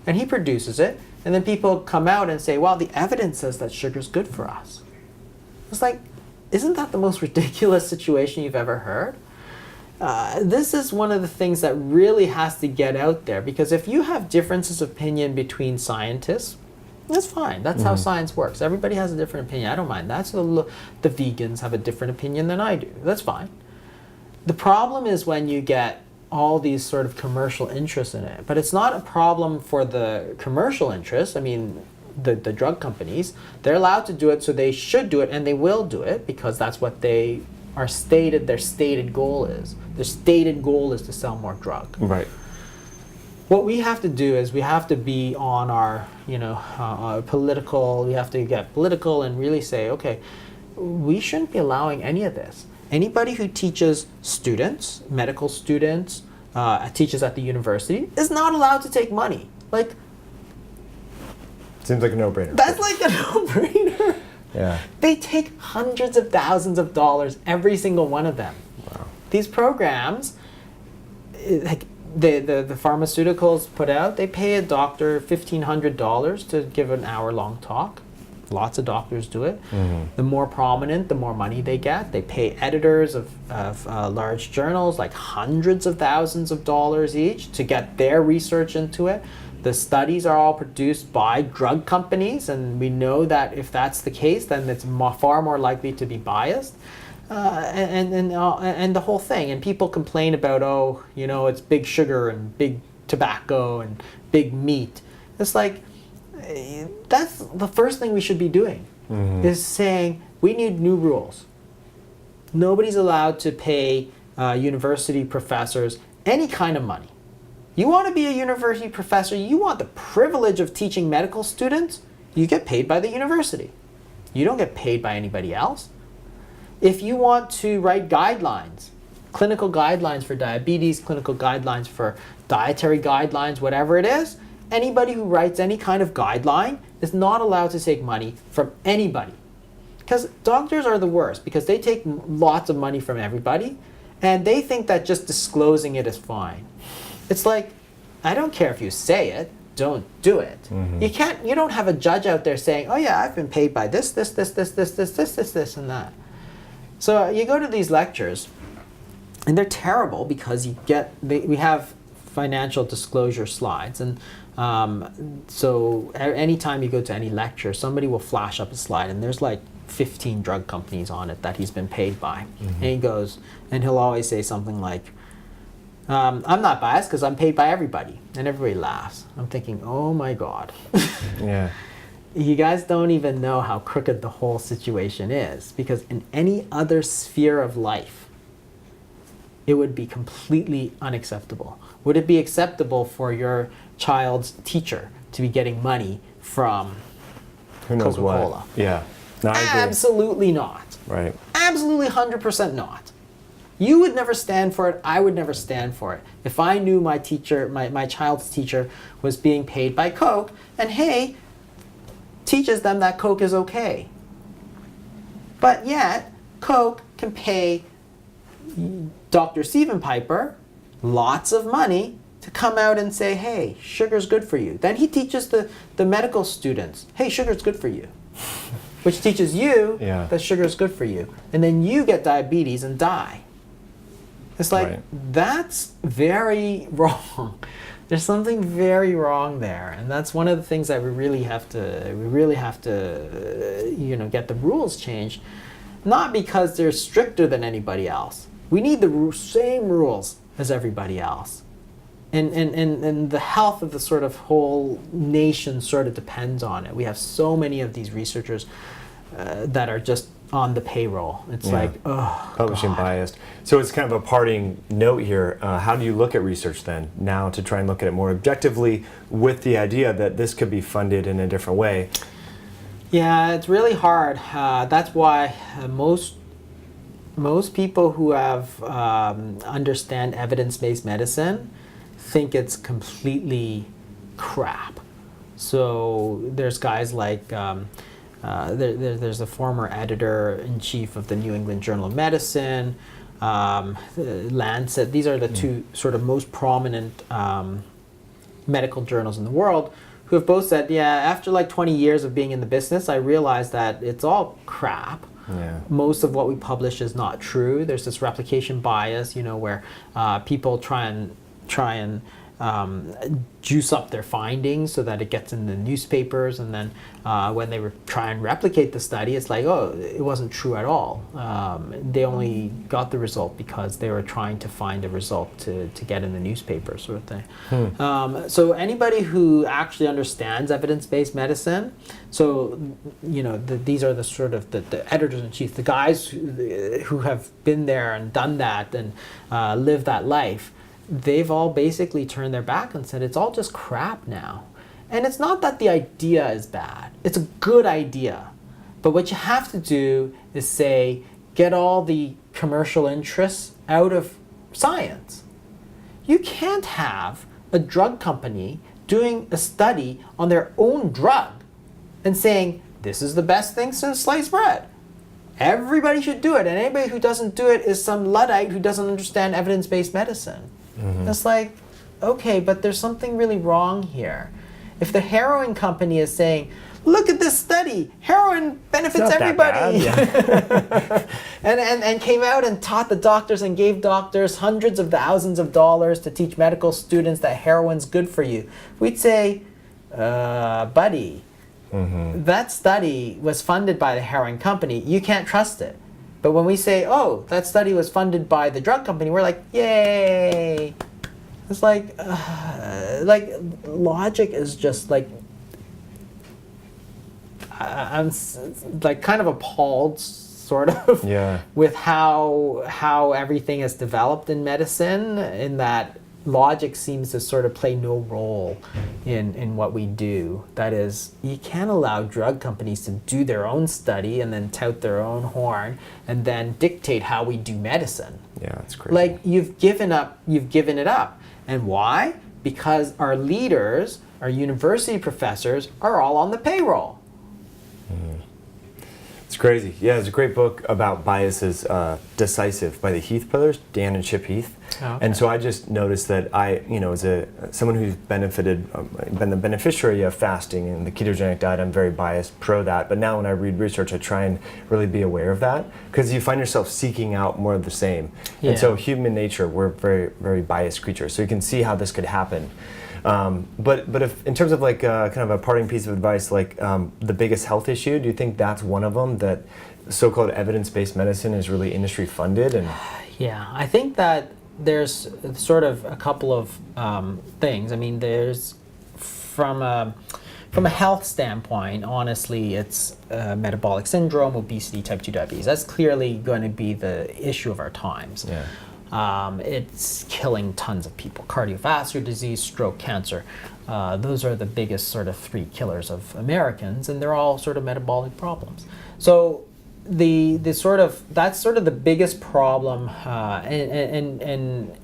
And he produces it, and then people come out and say, well, the evidence says that sugar is good for us. It's like, isn't that the most ridiculous situation you've ever heard? This is one of the things that really has to get out there, because if you have differences of opinion between scientists, that's fine. That's how science works. Everybody has a different opinion. I don't mind that. So the vegans have a different opinion than I do. That's fine. The problem is when you get all these sort of commercial interests in it. But it's not a problem for the commercial interests. I mean, the drug companies, they're allowed to do it, so they should do it, and they will do it because that's what their stated goal is. Their stated goal is to sell more drug. Right. What we have to do is we have to be on our, political, we have to get political and really say, okay, we shouldn't be allowing any of this. Anybody who teaches students, medical students, teaches at the university, is not allowed to take money. Like, seems like a no-brainer. That's like a no-brainer. Yeah. They take hundreds of thousands of dollars, every single one of them. Wow. These programs, like the pharmaceuticals put out, they pay a doctor $1,500 to give an hour-long talk. Lots of doctors do it. The more prominent, the more money they get. They pay editors of large journals like hundreds of thousands of dollars each to get their research into it. The studies are all produced by drug companies, and we know that if that's the case, then it's far more likely to be biased. And the whole thing. And people complain about, oh, you know, it's big sugar and big tobacco and big meat. It's like, that's the first thing we should be doing, is saying we need new rules. Nobody's allowed to pay university professors any kind of money. You want to be a university professor, you want the privilege of teaching medical students, you get paid by the university. You don't get paid by anybody else. If you want to write guidelines, clinical guidelines for diabetes, clinical guidelines for dietary guidelines, whatever it is, anybody who writes any kind of guideline is not allowed to take money from anybody. Because doctors are the worst, because they take lots of money from everybody, and they think that just disclosing it is fine. It's like, I don't care if you say it, don't do it. You don't have a judge out there saying, oh yeah, I've been paid by this, and that. So you go to these lectures, and they're terrible because we have financial disclosure slides, and so anytime you go to any lecture, somebody will flash up a slide, and there's like 15 drug companies on it that he's been paid by. And he goes, and he'll always say something like, I'm not biased because I'm paid by everybody. And everybody laughs. I'm thinking, oh my God. Yeah. You guys don't even know how crooked the whole situation is, because in any other sphere of life, it would be completely unacceptable. Would it be acceptable for your child's teacher to be getting money from Who knows Coca-Cola? what? Yeah. No, I agree. Absolutely not. Right. Absolutely 100% not. You would never stand for it. I would never stand for it. If I knew my teacher, my child's teacher, was being paid by Coke, and hey, teaches them that Coke is okay. But yet, Coke can pay Dr. Stephen Piper lots of money to come out and say, hey, sugar's good for you. Then he teaches the medical students, hey, sugar's good for you. Which teaches you that sugar is good for you. And then you get diabetes and die. It's like, that's very wrong. There's something very wrong there. And that's one of the things that we really have to get the rules changed. Not because they're stricter than anybody else. We need the same rules as everybody else. And the health of the sort of whole nation sort of depends on it. We have so many of these researchers that are just on the payroll. It's like, oh, publishing biased. So it's kind of a parting note here. How do you look at research then now to try and look at it more objectively with the idea that this could be funded in a different way? Yeah, it's really hard. That's why most people who have understand evidence-based medicine think it's completely crap. So there's guys like there's a former editor-in-chief of the New England Journal of Medicine, Lancet. These are the two sort of most prominent medical journals in the world, who have both said, yeah, after like 20 years of being in the business, I realized that it's all crap. Yeah. Most of what we publish is not true. There's this replication bias, where people try and juice up their findings so that it gets in the newspapers, and then when they try and replicate the study, it's like, oh, it wasn't true at all. They only got the result because they were trying to find the result to get in the newspaper, sort of thing. So anybody who actually understands evidence-based medicine, so these are the sort of the editors-in-chief, the guys who have been there and done that and lived that life. They've all basically turned their back and said it's all just crap now. And it's not that the idea is bad. It's a good idea. But what you have to do is say, get all the commercial interests out of science. You can't have a drug company doing a study on their own drug and saying, this is the best thing since sliced bread. Everybody should do it, and anybody who doesn't do it is some Luddite who doesn't understand evidence-based medicine. It's like, okay, but there's something really wrong here. If the heroin company is saying, look at this study. Heroin benefits It's not everybody. that bad, and came out and taught the doctors and gave doctors hundreds of thousands of dollars to teach medical students that heroin's good for you. We'd say, buddy, that study was funded by the heroin company. You can't trust it. But when we say, oh, that study was funded by the drug company, we're like, yay. It's like logic is just like, I'm like kind of appalled sort of with how everything is developed in medicine, in that logic seems to sort of play no role in what we do. That is, you can't allow drug companies to do their own study and then tout their own horn and then dictate how we do medicine. Yeah, that's crazy. Like, you've given it up. And why? Because our leaders, our university professors, are all on the payroll. It's crazy. Yeah, it's a great book about biases, Decisive, by the Heath brothers, Dan and Chip Heath. Oh, okay. And so I just noticed that I, as someone who's benefited, been the beneficiary of fasting and the ketogenic diet, I'm very biased pro that. But now when I read research, I try and really be aware of that, because you find yourself seeking out more of the same. Yeah. And so human nature, we're very, very biased creatures. So you can see how this could happen. But if in terms of like kind of a parting piece of advice, like the biggest health issue, do you think that's one of them, that so-called evidence-based medicine is really industry funded? And yeah, I think that there's sort of a couple of things. I mean, there's from a health standpoint, honestly, it's metabolic syndrome, obesity, type 2 diabetes. That's clearly going to be the issue of our times. yeah. It's killing tons of people. Cardiovascular disease, stroke, cancer. Those are the biggest sort of 3 killers of Americans, and they're all sort of metabolic problems. So that's sort of the biggest problem, and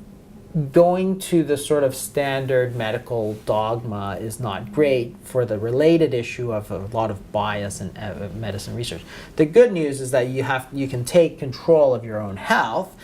going to the sort of standard medical dogma is not great for the related issue of a lot of bias in medicine research. The good news is that you can take control of your own health,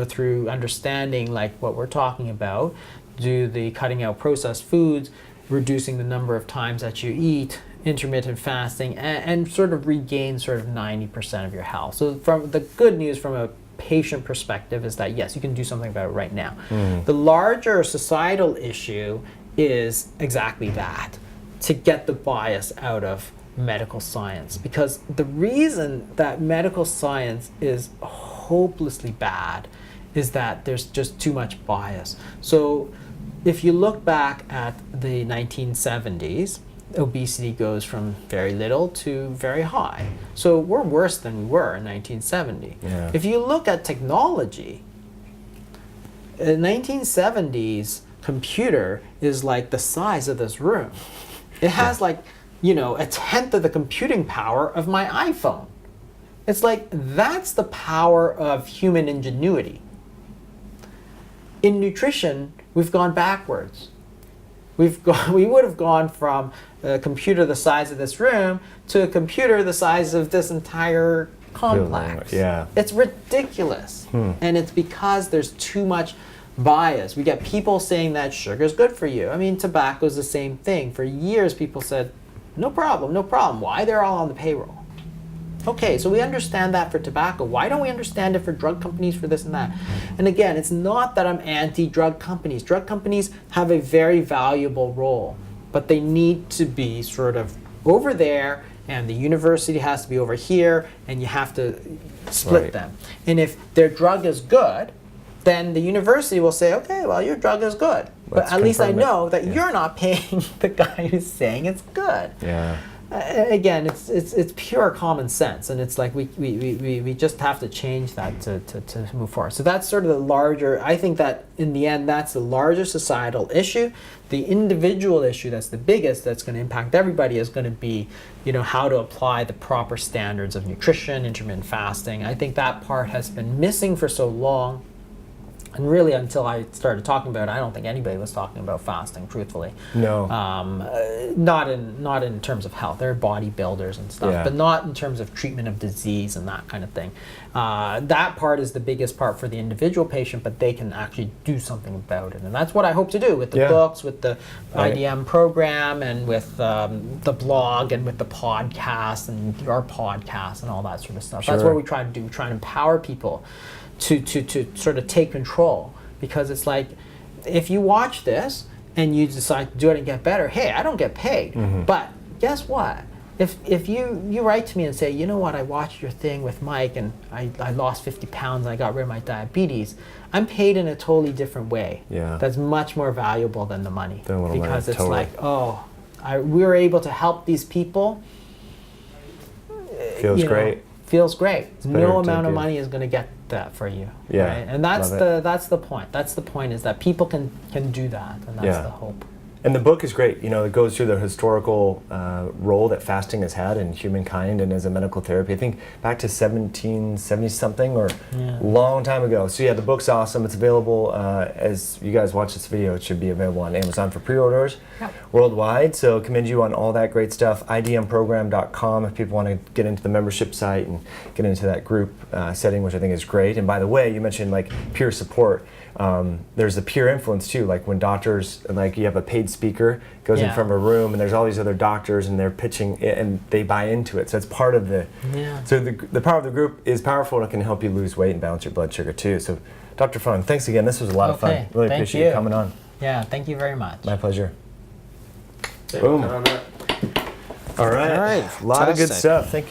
through understanding like what we're talking about, do the cutting out processed foods, reducing the number of times that you eat, intermittent fasting, and sort of regain sort of 90% of your health. So from the good news from a patient perspective is that yes, you can do something about it right now. The larger societal issue is exactly that, to get the bias out of medical science, because the reason that medical science is hopelessly bad is that there's just too much bias. So if you look back at the 1970s, obesity goes from very little to very high. So we're worse than we were in 1970. Yeah. If you look at technology, a 1970s computer is like the size of this room. It has like, a tenth of the computing power of my iPhone. It's like, that's the power of human ingenuity. In nutrition, we've gone backwards. We would have gone from a computer the size of this room to a computer the size of this entire complex. Yeah. It's ridiculous. And it's because there's too much bias. We get people saying that sugar is good for you. I mean, tobacco is the same thing. For years, people said, no problem, no problem. Why? They're all on the payroll. Okay, so we understand that for tobacco. Why don't we understand it for drug companies, for this and that? And again, it's not that I'm anti-drug companies. Drug companies have a very valuable role, but they need to be sort of over there, and the university has to be over here, and you have to split them. And if their drug is good, then the university will say, okay, well, your drug is good. But at least I know that you're not paying the guy who's saying it's good. Yeah. Again, it's pure common sense, and it's like we just have to change that to move forward. So that's sort of the larger, I think that in the end, that's the larger societal issue. The individual issue that's the biggest, that's going to impact everybody, is going to be, how to apply the proper standards of nutrition, intermittent fasting. I think that part has been missing for so long. And really, until I started talking about it, I don't think anybody was talking about fasting, truthfully. No. Not in terms of health. They're bodybuilders and stuff, Yeah. but not in terms of treatment of disease and that kind of thing. That part is the biggest part for the individual patient, but they can actually do something about it. And that's what I hope to do with the books, with the IDM program, and with the blog, and with the podcast, and our podcast, and all that sort of stuff. That's what we try to do. We try to empower people to sort of take control, because it's like, if you watch this and you decide to do it and get better, hey, I don't get paid. But guess what? If you write to me and say, you know what, I watched your thing with Mike and I lost 50 pounds and I got rid of my diabetes, I'm paid in a totally different way. Yeah. That's much more valuable than the money. Than a little because money, it's totally. like, oh, we were able to help these people. Feels great. Feels great. better No to amount of give. money is going to get that for you. Yeah, Right? And that's love the point. That's the point, is that people can do that, and that's the hope. And the book is great. You know, it goes through the historical role that fasting has had in humankind and as a medical therapy. I think back to 1770 something, or long time ago. So yeah, the book's awesome. It's available as you guys watch this video. It should be available on Amazon for pre-orders worldwide. So commend you on all that great stuff. idmprogram.com if people want to get into the membership site and get into that group setting, which I think is great. And by the way, you mentioned like peer support. There's a peer influence too, like when doctors, like you have a paid speaker goes in from a room and there's all these other doctors and they're pitching it and they buy into it. So it's part of the, so the power of the group is powerful, and it can help you lose weight and balance your blood sugar too. So Dr. Fung, thanks again. This was a lot of fun. Really appreciate you coming on. Yeah, thank you very much. My pleasure. Boom. All right. A lot of good stuff. Thank you.